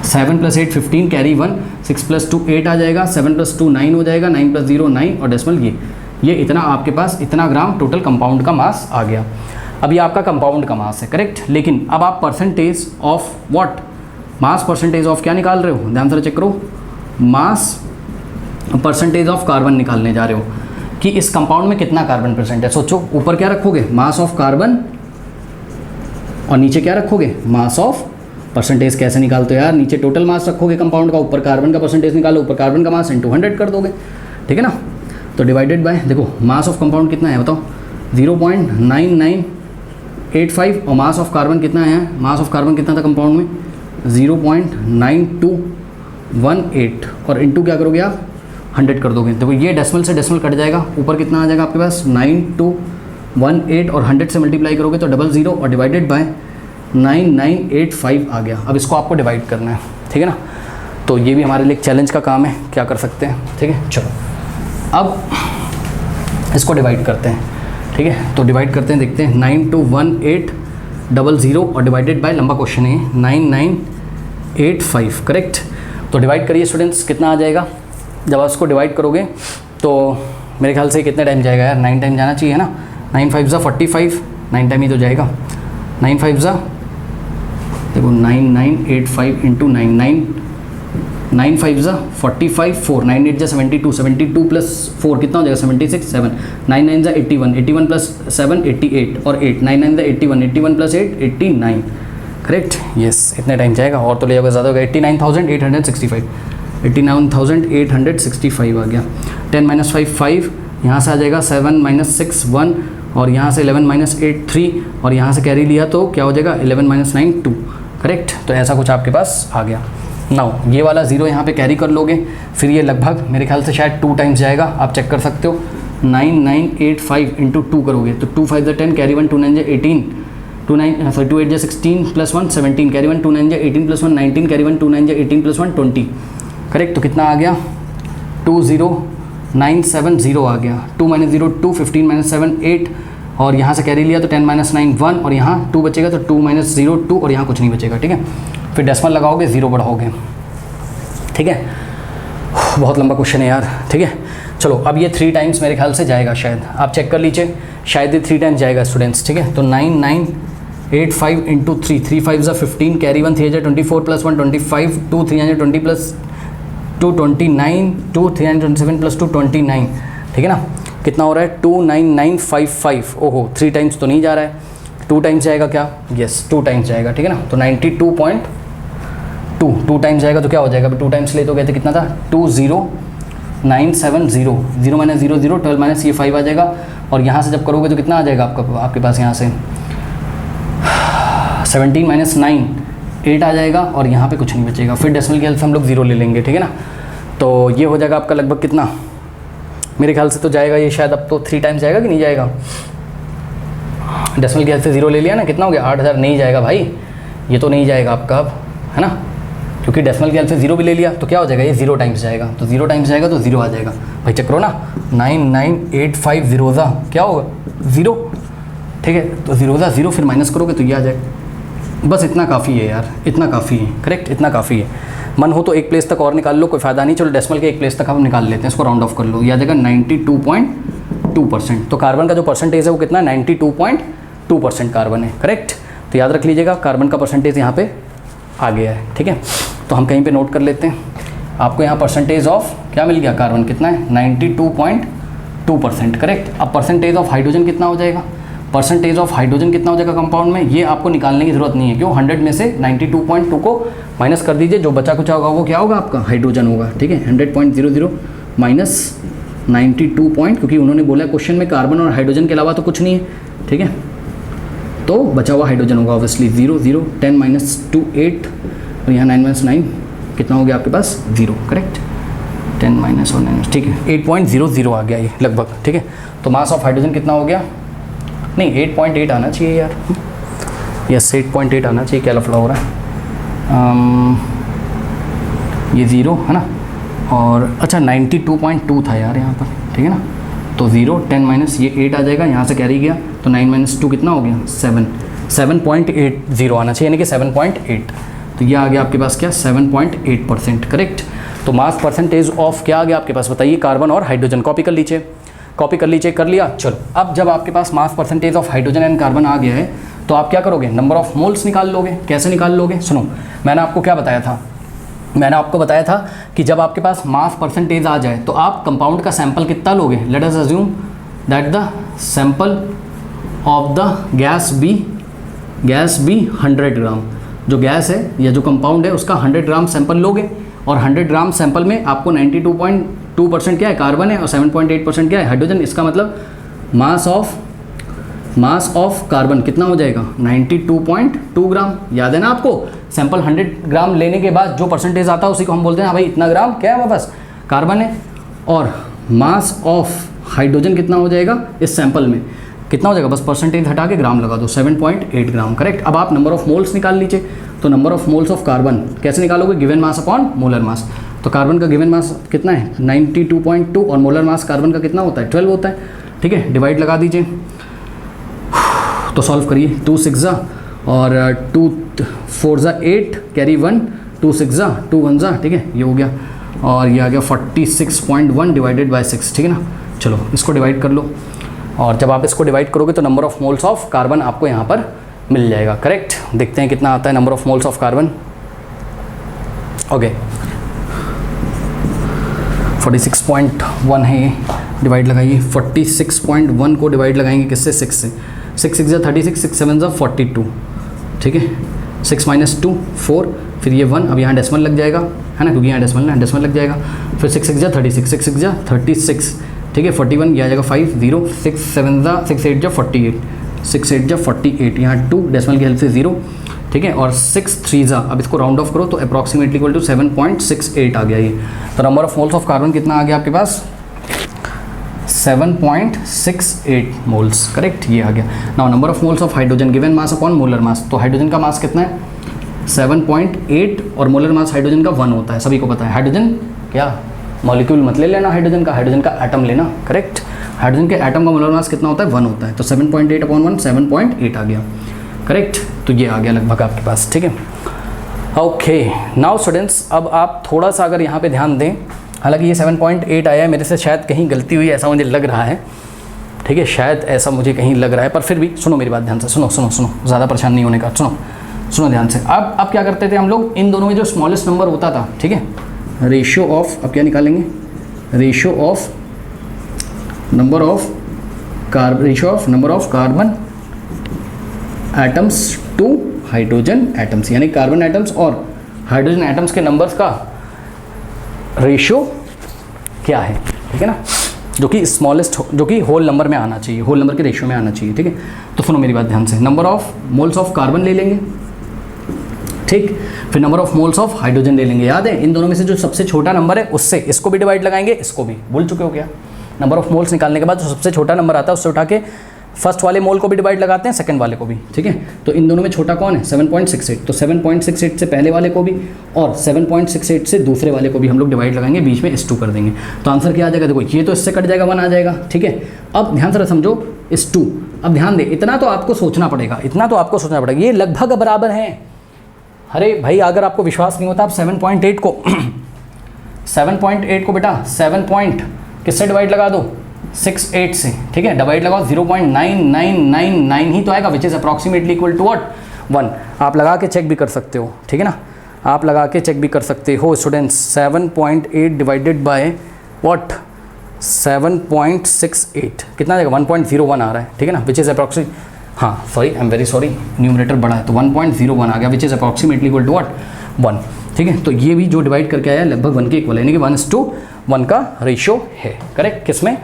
7 + 8 15, कैरी 1, 6 + 2 8 आ जाएगा, 7 + 2 9 हो जाएगा, 9 + 0 9 और डेसिमल ये इतना आपके पास इतना ग्राम टोटल कंपाउंड का मास आ गया। अब ये आपका कंपाउंड का मास है, करेक्ट। लेकिन अब आप percentage of what, mass percentage of क्या निकाल रहे हो, ध्यान से चेक करो, मास परसेंटेज ऑफ कार्बन निकालने जा रहे हो कि इस कंपाउंड में कितना कार्बन प्रेजेंट है। सोचो ऊपर क्या रखोगे, मास ऑफ कार्बन, और नीचे क्या रखोगे, मास ऑफ परसेंटेज। कैसे निकालते हो यार, नीचे टोटल मास रखोगे कंपाउंड का, ऊपर कार्बन का परसेंटेज निकालो, ऊपर कार्बन का मास इंटू 100 कर दोगे, ठीक है ना। तो डिवाइडेड बाय, देखो मास ऑफ कंपाउंड कितना है बताओ 0.9985, और मास ऑफ कार्बन कितना है, मास ऑफ कार्बन कितना था कंपाउंड में 0.9218, और इंटू क्या करोगे आप 100 कर दोगे। देखो ये डेसिमल से डेसिमल कट जाएगा, ऊपर कितना आ जाएगा आपके पास 9218, और 100 से मल्टीप्लाई करोगे तो 00 और डिवाइडेड बाय 9985 आ गया। अब इसको आपको डिवाइड करना है, ठीक है ना। तो ये भी हमारे लिए एक चैलेंज का काम है, क्या कर सकते हैं, ठीक है। चलो अब इसको डिवाइड करते हैं, ठीक है। तो डिवाइड करते हैं, देखते हैं 921800 और डिवाइडेड बाय, लंबा क्वेश्चन है 9985, करेक्ट। तो डिवाइड करिए स्टूडेंट्स, कितना आ जाएगा। जब आप इसको डिवाइड करोगे तो मेरे ख्याल से कितने टाइम जाएगा यार, 9 टाइम जाना चाहिए ना। 9 5 ज़ा 45, 9 टाइम ही तो जाएगा। 9 5 ज़ा देखो 9 9 8 5 इंटू 9 9 9 5 ज़ा 45 4 9 8 ज़ा 72 72 प्लस 4 कितना हो जाएगा 76 7 9 9 ज़ा 81 81 प्लस 7 88 और 8 9 9 ज़ा 81 81 प्लस 8 89 करेक्ट। यस इतने टाइम जाएगा और तो ले जाओगे ज़्यादा होगा 89,865 89,865 आ गया। 10 माइनस 5 5 यहाँ से आ जाएगा 7 माइनस 6 1 और यहाँ से 11 माइनस 8 3 और यहाँ से कैरी लिया तो क्या हो जाएगा 11 माइनस 9 2 करेक्ट। तो ऐसा कुछ आपके पास आ गया। नाउ ये वाला 0 यहाँ पे कैरी कर लोगे, फिर ये लगभग मेरे ख्याल से शायद 2 टाइम्स जाएगा, आप चेक कर सकते हो। 9985 इंटू 2 करोगे तो 2 5 10 carry 1 2 9 18 2 9 sorry 2 8 16 plus 1 17 carry 1 2 9 18 plus 1 19 carry 1 2 9 18 plus 1 20 correct. तो कितना आ गया 20970 आ गया। 2 माइनस 0 2 15 माइनस 7 8 और यहाँ से कैरी लिया तो 10 माइनस 9 1 और यहाँ 2 बचेगा तो 2 माइनस 0 2 और यहाँ कुछ नहीं बचेगा। ठीक है, फिर डेसिमल लगाओगे 0 बढ़ाओगे। ठीक है, बहुत लंबा क्वेश्चन है यार। ठीक है, चलो अब ये 3 टाइम्स मेरे ख्याल से जाएगा शायद, आप चेक कर लीजिए, शायद ये 3 टाइम्स जाएगा स्टूडेंट्स। ठीक है, तो 9985 इंटू 3 3 5 ज़ा 15 कैरी 1 324 प्लस 1 25 2 320 प्लस 2 29 2 327 प्लस 2 29। ठीक है ना, कितना हो रहा है 29955। ओहो 3 टाइम्स तो नहीं जा रहा है, 2 टाइम्स जाएगा क्या, यस 2 टाइम्स जाएगा। ठीक है ना, तो 92.2 2 टाइम्स जाएगा तो क्या हो जाएगा, 2 टाइम्स ले तो कहते कितना था 20970 0 माइनस 0 0 12 माइनस ये 5 आ जाएगा और यहाँ से जब करोगे तो कितना आ जाएगा आपके पास यहाँ से 17 माइनस 9 8 आ जाएगा और यहाँ पे कुछ नहीं बचेगा। फिर डेसिमल की हेल्प से हम लोग 0 ले लेंगे। ठीक है ना, तो ये हो जाएगा आपका लगभग कितना, मेरे ख्याल से तो जाएगा ये शायद अब तो 3 टाइम्स जाएगा कि नहीं जाएगा। डेसिमल की हेल्प से 0 ले लिया ना, कितना हो गया 8000। नहीं जाएगा भाई, ये तो नहीं जाएगा आपका अब, है ना, क्योंकि डेसिमल की हेल्प से 0 भी ले लिया तो क्या हो जाएगा ये 0 टाइम्स जाएगा। तो 0 टाइम्स जाएगा तो 0 आ जाएगा भाई, चेक करो ना 99850 क्या होगा 0। ठीक है, तो 0 फिर माइनस करोगे तो ये आ जाएगा। बस इतना काफ़ी है यार, इतना काफ़ी है करेक्ट, इतना काफ़ी है। मन हो तो एक प्लेस तक और निकाल लो, कोई फ़ायदा नहीं, चलो डेसिमल के एक प्लेस तक हम निकाल लेते हैं, इसको राउंड ऑफ कर लो, ये आ जाएगा 92.2%। तो कार्बन का जो परसेंटेज है वो कितना है 92.2% कार्बन है करेक्ट। तो याद रख लीजिएगा कार्बन का परसेंटेज यहाँ पे आ गया है। ठीक है, तो हम कहीं पे नोट कर लेते हैं, आपको यहाँ परसेंटेज ऑफ क्या मिल गया, कार्बन कितना है 92.2% करेक्ट। अब परसेंटेज ऑफ हाइड्रोजन कितना हो जाएगा, परसेंटेज ऑफ हाइड्रोजन कितना हो जाएगा कंपाउंड में, ये आपको निकालने की ज़रूरत नहीं है, क्यों 100 में से 92.2 को माइनस कर दीजिए, जो बचा कुछ होगा वो क्या होगा आपका हाइड्रोजन होगा। ठीक है, 100.00 माइनस 92 क्योंकि उन्होंने बोला क्वेश्चन में कार्बन और हाइड्रोजन के अलावा तो कुछ नहीं है। ठीक है, तो बचा हुआ हाइड्रोजन होगा ऑब्वियसली 0 0 10 माइनस 2 8 और यहाँ 9 माइनस 9 कितना हो गया आपके पास 0 करेक्ट। 10 माइनस और 9 ठीक है 8.00 आ गया ये लगभग। ठीक है, तो मास ऑफ हाइड्रोजन कितना हो गया, नहीं 8.8 आना चाहिए यार, यस 8.8 आना चाहिए, क्या लफड़ा हो रहा है, ये 0 है ना, और अच्छा 92.2 था यार यहाँ पर। ठीक है ना, तो 0 10 माइनस ये 8 आ जाएगा, यहाँ से कैरी गया तो 9 माइनस 2 कितना हो गया 7.80 आना चाहिए, यानी कि 7.8। तो ये आ गया आपके पास क्या 7.8% करेक्ट। तो मास परसेंटेज ऑफ क्या आ गया आपके पास बताइए, कार्बन और हाइड्रोजन। कॉपी कर लीजिए, कॉपी कर लीजिए, कर लिया। चलो अब जब आपके पास mass percentage of hydrogen and carbon आ गया है तो आप क्या करोगे, नंबर ऑफ मोल्स निकाल लोगे। कैसे निकाल लोगे, सुनो मैंने आपको क्या बताया था, मैंने आपको बताया था कि जब आपके पास मास परसेंटेज आ जाए तो आप कंपाउंड का सैंपल कितना लोगे, let us assume that the sample of the gas be 100 gram, जो गैस है या जो कंपाउंड है उसका 100 ग्राम सैंपल लोगे, और 100 ग्राम सैंपल में आपको 92.2% क्या है कार्बन है और 7.8% क्या है हाइड्रोजन। इसका मतलब मास ऑफ कार्बन कितना हो जाएगा 92.2 ग्राम। याद है ना आपको, सैंपल 100 ग्राम लेने के बाद जो परसेंटेज आता है उसी को हम बोलते हैं भाई इतना ग्राम क्या है हमारे पास कार्बन है, और मास ऑफ हाइड्रोजन कितना हो जाएगा इस सैंपल में, कितना हो जाएगा, बस परसेंटेज हटा के ग्राम लगा दो 7.8 ग्राम करेक्ट। अब आप नंबर ऑफ मोल्स निकाल लीजिए, तो number of moles of carbon कैसे निकालोगे, given mass upon molar mass. तो कार्बन का गिवन मास कितना है 92.2 और मोलर मास कार्बन का कितना होता है 12 होता है। ठीक है, डिवाइड लगा दीजिए, तो सॉल्व करिए, 2 6 और 2 4 8 कैरी 1 2 6 जा 2 1 जा, ठीक है, ये हो गया, और ये आ गया 46.1 डिवाइडेड बाय 6, ठीक है ना। चलो इसको डिवाइड कर लो, और जब आप इसको डिवाइड करोगे तो number of moles of carbon आपको यहाँ पर मिल जाएगा, करेक्ट। देखते हैं कितना आता है number of moles of carbon. Okay 46.1 है ये, डिवाइड लगाइए, 46.1 को डिवाइड लगाएंगे किससे, 6 से, 6 6 जा 36, 6 7 जा 42, ठीक है, 6 - 2 4, फिर ये 1, अब यहाँ डेसिमल लग जाएगा, है ना, क्योंकि यहाँ डेसिमल लग जाएगा, फिर 6 6 जा 36, 6 6 जा 36, ठीक है, 41, यह आ जाएगा 5 0, 6 7 जा 6 8 जा 48, 6 8 जा 48, यहाँ 2 डेसिमल की हेल्प से 0, ठीक है, और 6 3 जा, अब इसको राउंड ऑफ करो तो अप्रॉक्सीमेटली इक्वल टू 7.68 आ गया ये। तो number of moles of carbon कितना आ गया आपके पास, 7.68 मोल्स, करेक्ट, ये आ गया। Now number of moles of hydrogen given mass upon molar mass, तो हाइड्रोजन का मास कितना है 7.8 और मोलर मास हाइड्रोजन का 1 होता है, सभी को पता है। हाइड्रोजन क्या मॉलिक्यूल मत ले लेना, हाइड्रोजन का एटम लेना, करेक्ट। हाइड्रोजन के एटम का मोलर मास कितना होता है 1 होता है, तो 7.8 अपॉन 1 7.8 आ गया, करेक्ट। तो ये आ गया लगभग आपके पास, ठीक है। ओके नाउ स्टूडेंट्स, अब आप थोड़ा सा अगर यहाँ पे ध्यान दें, हालांकि ये 7.8 आया है, मेरे से शायद कहीं गलती हुई ऐसा मुझे लग रहा है, ठीक है, शायद ऐसा मुझे कहीं लग रहा है, पर फिर भी सुनो मेरी बात ध्यान से, सुनो, ज़्यादा परेशान नहीं होने का, सुनो ध्यान से। अब क्या करते थे हम लोग, इन दोनों में जो स्मॉलेस्ट नंबर होता था, ठीक है, रेशियो ऑफ, अब क्या निकालेंगे, ratio of number of carbon atoms to hydrogen atoms, यानी कार्बन एटम्स और हाइड्रोजन एटम्स के नंबर्स का रेशियो क्या है, ठीक है ना, जो कि स्मॉलेस्ट, जो कि होल नंबर में आना चाहिए, होल नंबर के रेशियो में आना चाहिए, ठीक है। तो सुनो मेरी बात ध्यान से, number of moles of carbon ले लेंगे, ठीक, फिर number of moles of hydrogen ले लेंगे। याद है इन दोनों में से जो सबसे छोटा नंबर है उससे इसको भी डिवाइड लगाएंगे, इसको भी, भूल चुके हो क्या। नंबर ऑफ मोल्स निकालने के बाद जो सबसे छोटा नंबर आता है उससे उठा के फर्स्ट वाले मोल को भी डिवाइड लगाते हैं, सेकंड वाले को भी, ठीक है। तो इन दोनों में छोटा कौन है 7.68, तो 7.68 से पहले वाले को भी और 7.68 से दूसरे वाले को भी हम लोग डिवाइड लगाएंगे, बीच में S2 कर देंगे, तो आंसर क्या आ जाएगा, देखो ये तो इससे कट जाएगा 1 आ जाएगा, ठीक है। अब ध्यान से समझो S2, अब ध्यान दे, इतना तो आपको सोचना पड़ेगा, ये लगभग बराबर है। अरे भाई अगर आपको विश्वास नहीं होता, आप 7.8 को 7.8 को बेटा 7 किससे डिवाइड लगा दो 68 से, ठीक है, डिवाइड लगाओ 0.9999 ही तो आएगा, which is approximately equal to what 1। आप लगा के चेक भी कर सकते हो, ठीक है ना, आप लगा के चेक भी कर सकते हो स्टूडेंट्स। 7.8 डिवाइडेड बाय व्हाट 7.68 कितना आएगा 1.01 आ रहा है, ठीक है ना, विच इज़ अप्रॉक्सीमेट, हाँ sorry I am very sorry, numerator बड़ा है, तो 1.01 आ गया, which is approximately equal to what 1, ठीक है। तो ये भी जो डिवाइड करके आया लगभग 1 के इक्वल है, यानी कि 1:1 का रेशियो है, करेक्ट, किसमें,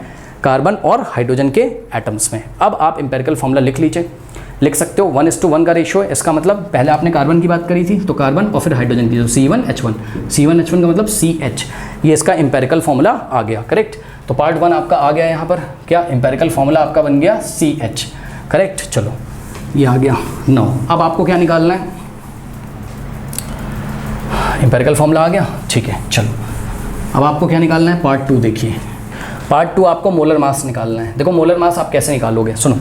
कार्बन और हाइड्रोजन के एटम्स में। अब आप एम्पेरिकल फॉर्मूला लिख लीजिए, लिख सकते हो 1:1 का रेशियो है, इसका मतलब पहले आपने कार्बन की बात करी थी तो कार्बन और फिर हाइड्रोजन की, जो C1H1 का मतलब CH, ये इसका एम्पेरिकल फॉर्मूला आ गया, करेक्ट। तो पार्ट 1 आपका आ गया यहाँ पर, क्या एम्पेरिकल फॉर्मूला आपका बन गया CH, करेक्ट। चलो ये आ गया 9। अब आपको क्या निकालना है, एम्पेरिकल फॉर्मूला आ गया, ठीक है। चलो अब आपको क्या निकालना है, पार्ट 2 देखिए, पार्ट 2 आपको मोलर मास निकालना है। देखो मोलर मास आप कैसे निकालोगे, सुनो,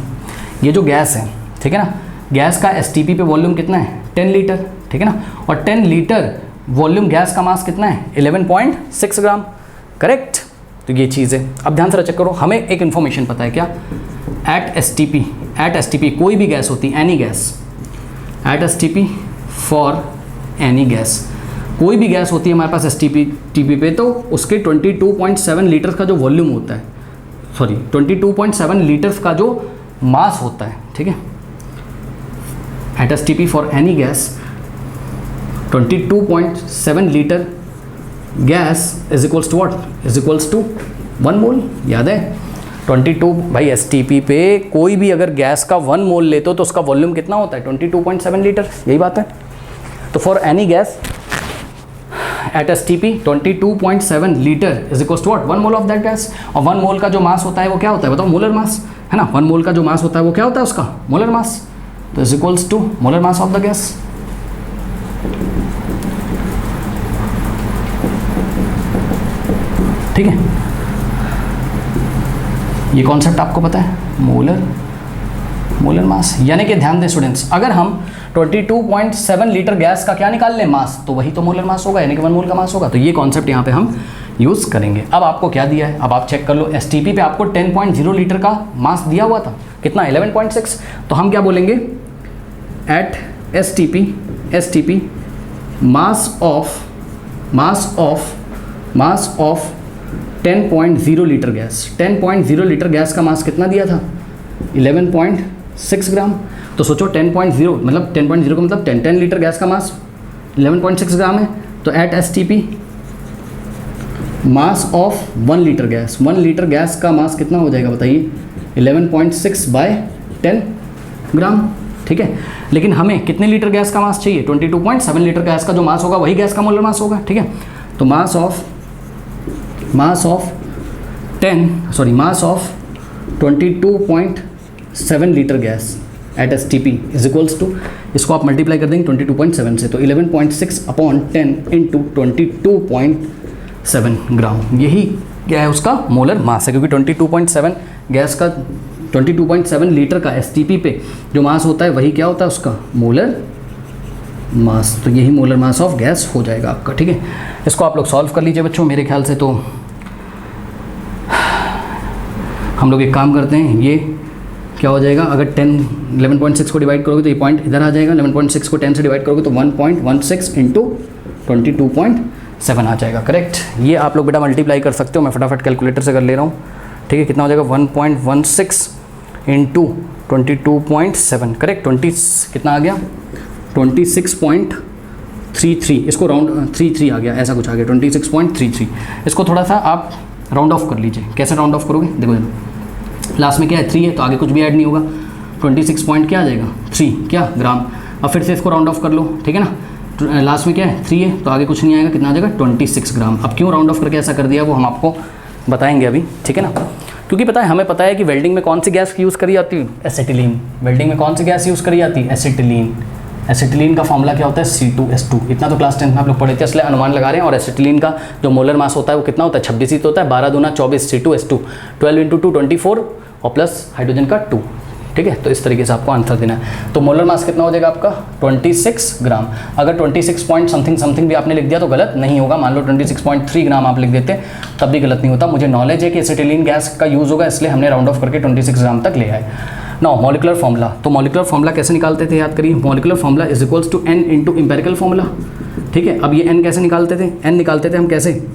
ये जो गैस है, ठीक है ना, गैस का STP पे वॉल्यूम कितना है 10 लीटर, ठीक है ना, और 10 लीटर वॉल्यूम गैस का मास कितना है 11.6 ग्राम, करेक्ट। तो ये चीज़ है। अब ध्यान से चेक करो, हमें एक इन्फॉर्मेशन पता है क्या, एट STP कोई भी गैस होती है, any gas, at STP for any gas, कोई भी गैस होती है हमारे पास STP पे, तो उसके 22.7 लीटर्स का जो वॉल्यूम होता है, सॉरी 22.7 लीटर्स का जो मास होता है, ठीक है, at STP for any gas 22.7 litre gas is equals to what, is equals to 1 mole. याद है 22 भाई STP पे कोई भी अगर गैस का 1 मोल लेते हो तो उसका वॉल्यूम कितना होता है 22.7 लीटर, यही बात है। तो for any gas at STP 22.7 litre is equals to what 1 mole of that gas, और 1 मोल का जो मास होता है वो क्या होता है बताओ, मोलर मास, है ना, 1 मोल का जो मास होता है वो क्या होता है उसका मोलर मास, तो is equals to molar mass of the gas. ठीक है, ये कॉन्सेप्ट आपको पता है, मोलर मोलर मास, यानी कि ध्यान दें स्टूडेंट्स, अगर हम 22.7 लीटर गैस का क्या निकाल लें मास, तो वही तो मोलर मास होगा, यानी कि 1 मोल का मास होगा। तो ये कॉन्सेप्ट यहाँ पे हम यूज़ करेंगे। अब आपको क्या दिया है, अब आप चेक कर लो। एसटीपी पे आपको 10.0 लीटर का मास दिया हुआ था, कितना 11.6। तो हम क्या बोलेंगे, at STP mass of 10.0 litre gas. 10.0 litre gas का मास कितना दिया था, 11.6 ग्राम। तो सोचो 10.0 मतलब 10.0 का मतलब 10 लीटर गैस का मास 11.6 ग्राम है। तो at STP mass of 1 litre gas, 1 litre gas का मास कितना हो जाएगा बताइए, 11.6 बाय 10 ग्राम। ठीक है, लेकिन हमें कितने लीटर गैस का मास चाहिए, 22.7 लीटर गैस का जो मास होगा वही गैस का मोलर मास होगा। ठीक है, तो mass of 22.7 litre gas at STP is equals to, इसको आप मल्टीप्लाई कर देंगे 22.7 से, तो 11.6 अपॉन 10 इंटू 22.7 ग्राम, यही क्या है उसका मोलर मास है। क्योंकि 22.7 गैस का 22.7 लीटर का एसटीपी पे जो मास होता है वही क्या होता है उसका मोलर मास। तो यही मोलर मास ऑफ गैस हो जाएगा आपका। ठीक है, इसको आप लोग सॉल्व कर लीजिए बच्चों। मेरे ख्याल से तो हम लोग एक काम करते हैं, ये क्या हो जाएगा, अगर 11.6 को डिवाइड करोगे तो ये पॉइंट इधर आ जाएगा, 11.6 को 10 से डिवाइड करोगे तो 1.16 इंटू 22.7 आ जाएगा। करेक्ट, ये आप लोग बेटा मल्टीप्लाई कर सकते हो, मैं फटाफट कैलकुलेटर से कर ले रहा हूँ। ठीक है, कितना हो जाएगा 1.16 इंटू 22.7, करेक्ट, 20 कितना आ गया 26.33, इसको राउंड 33 आ गया, ऐसा कुछ आ गया 26.33। इसको थोड़ा सा आप राउंड ऑफ कर लीजिए। कैसे राउंड ऑफ करोगे, देखो लास्ट में क्या है 3 है, तो आगे कुछ भी ऐड नहीं होगा, 26 पॉइंट क्या आ जाएगा 3 क्या ग्राम। अब फिर से इसको राउंड ऑफ कर लो, ठीक है ना, लास्ट में क्या है 3 है, तो आगे कुछ नहीं आएगा, कितना आ जाएगा 26 ग्राम। अब क्यों राउंड ऑफ करके ऐसा कर दिया वो हम आपको बताएंगे अभी, ठीक है ना। क्योंकि पता है, हमें पता है कि वेल्डिंग में कौन सी गैस यूज़ करी जाती है, एसिटिलीन। वेल्डिंग में कौन सी गैस यूज़ करी जाती है, एसिटिलीन। एसिटिलीन का फॉर्मूला क्या होता है, C2H2। इतना तो क्लास 10 में आप लोग पढ़े थे, इसलिए अनुमान लगा रहे हैं। और एसिटिलीन का जो मोलर मास होता है वो कितना होता है, 26 ही तो होता है, 12 दूना 24, C2H2, 12 इंटू 2 24 और प्लस हाइड्रोजन का 2। ठीक है, तो इस तरीके से आपको आंसर देना है। तो मोलर मास कितना हो जाएगा आपका 26 ग्राम। अगर 26 पॉइंट समथिंग भी आपने लिख दिया तो गलत नहीं होगा, मान लो 26.3 ग्राम आप लिख देते तब भी गलत नहीं होता। मुझे नॉलेज है कि एसिटिलीन गैस का यूज़ होगा, इसलिए हमने राउंड ऑफ करके 26 ग्राम तक ले आए। नाउ मॉलिकुलर फॉर्मूला, तो मॉलिकुलर फॉर्मूला कैसे निकालते थे याद करिए, molecular formula is equals to n into empirical formula. ठीक है, अब ये n कैसे निकालते थे, n निकालते थे हम कैसे,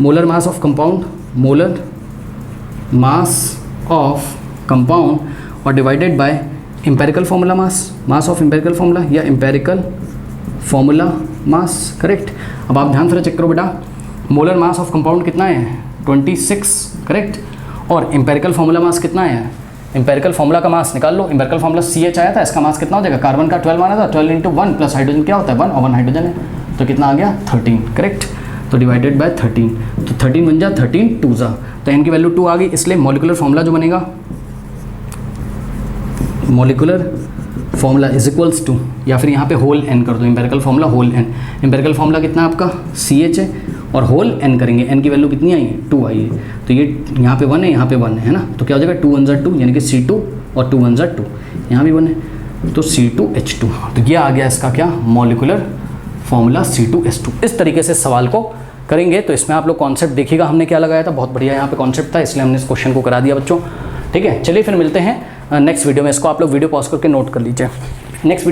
molar mass of compound, molar mass of compound और divided by empirical formula mass of empirical formula या एम्पेरिकल फॉर्मूला मास। करेक्ट, अब आप ध्यान से चेक करो बेटा, मोलर मास ऑफ कंपाउंड कितना है 26, करेक्ट, और एम्पेरिकल फॉर्मूला मास कितना है, एम्पेरिकल फॉर्मूला का मास निकाल लो। एम्पेरिकल फॉर्मूला CH आया था, इसका मास कितना हो जाएगा, कार्बन का 12 माना था, 12 इंटू 1 प्लस हाइड्रोजन क्या होता है 1 और 1 हाइड्रोजन है, तो कितना आ गया 13। करेक्ट, तो डिवाइडेड बाय 13, तो 13 बन जा 13 2 जा, तो n की वैल्यू 2 आ गई, इसलिए मॉलिकुलर फॉर्मूला जो बनेगा, molecular formula is equals to, या फिर यहाँ पे होल n कर दो, empirical formula whole n। Empirical formula कितना आपका CH है और होल n करेंगे, n की वैल्यू कितनी आई है 2 आई है, तो ये यहाँ पे 1 है, यहाँ पे 1 है ना, तो क्या हो जाएगा 2 1 2 यानी कि C2 और 2 1 2, यहाँ भी 1 है तो C2H2। तो ये आ गया इसका क्या मॉलिकुलर फॉर्मूला C2H2। इस तरीके से सवाल को करेंगे। तो इसमें आप लोग कॉन्सेप्ट देखिएगा हमने क्या लगाया था, बहुत बढ़िया यहाँ पे कॉन्सेप्ट था, इसलिए हमने इस क्वेश्चन को करा दिया बच्चों। ठीक है, चलिए फिर मिलते हैं नेक्स्ट वीडियो में। इसको आप लोग वीडियो पॉज करके नोट कर लीजिए। नेक्स्ट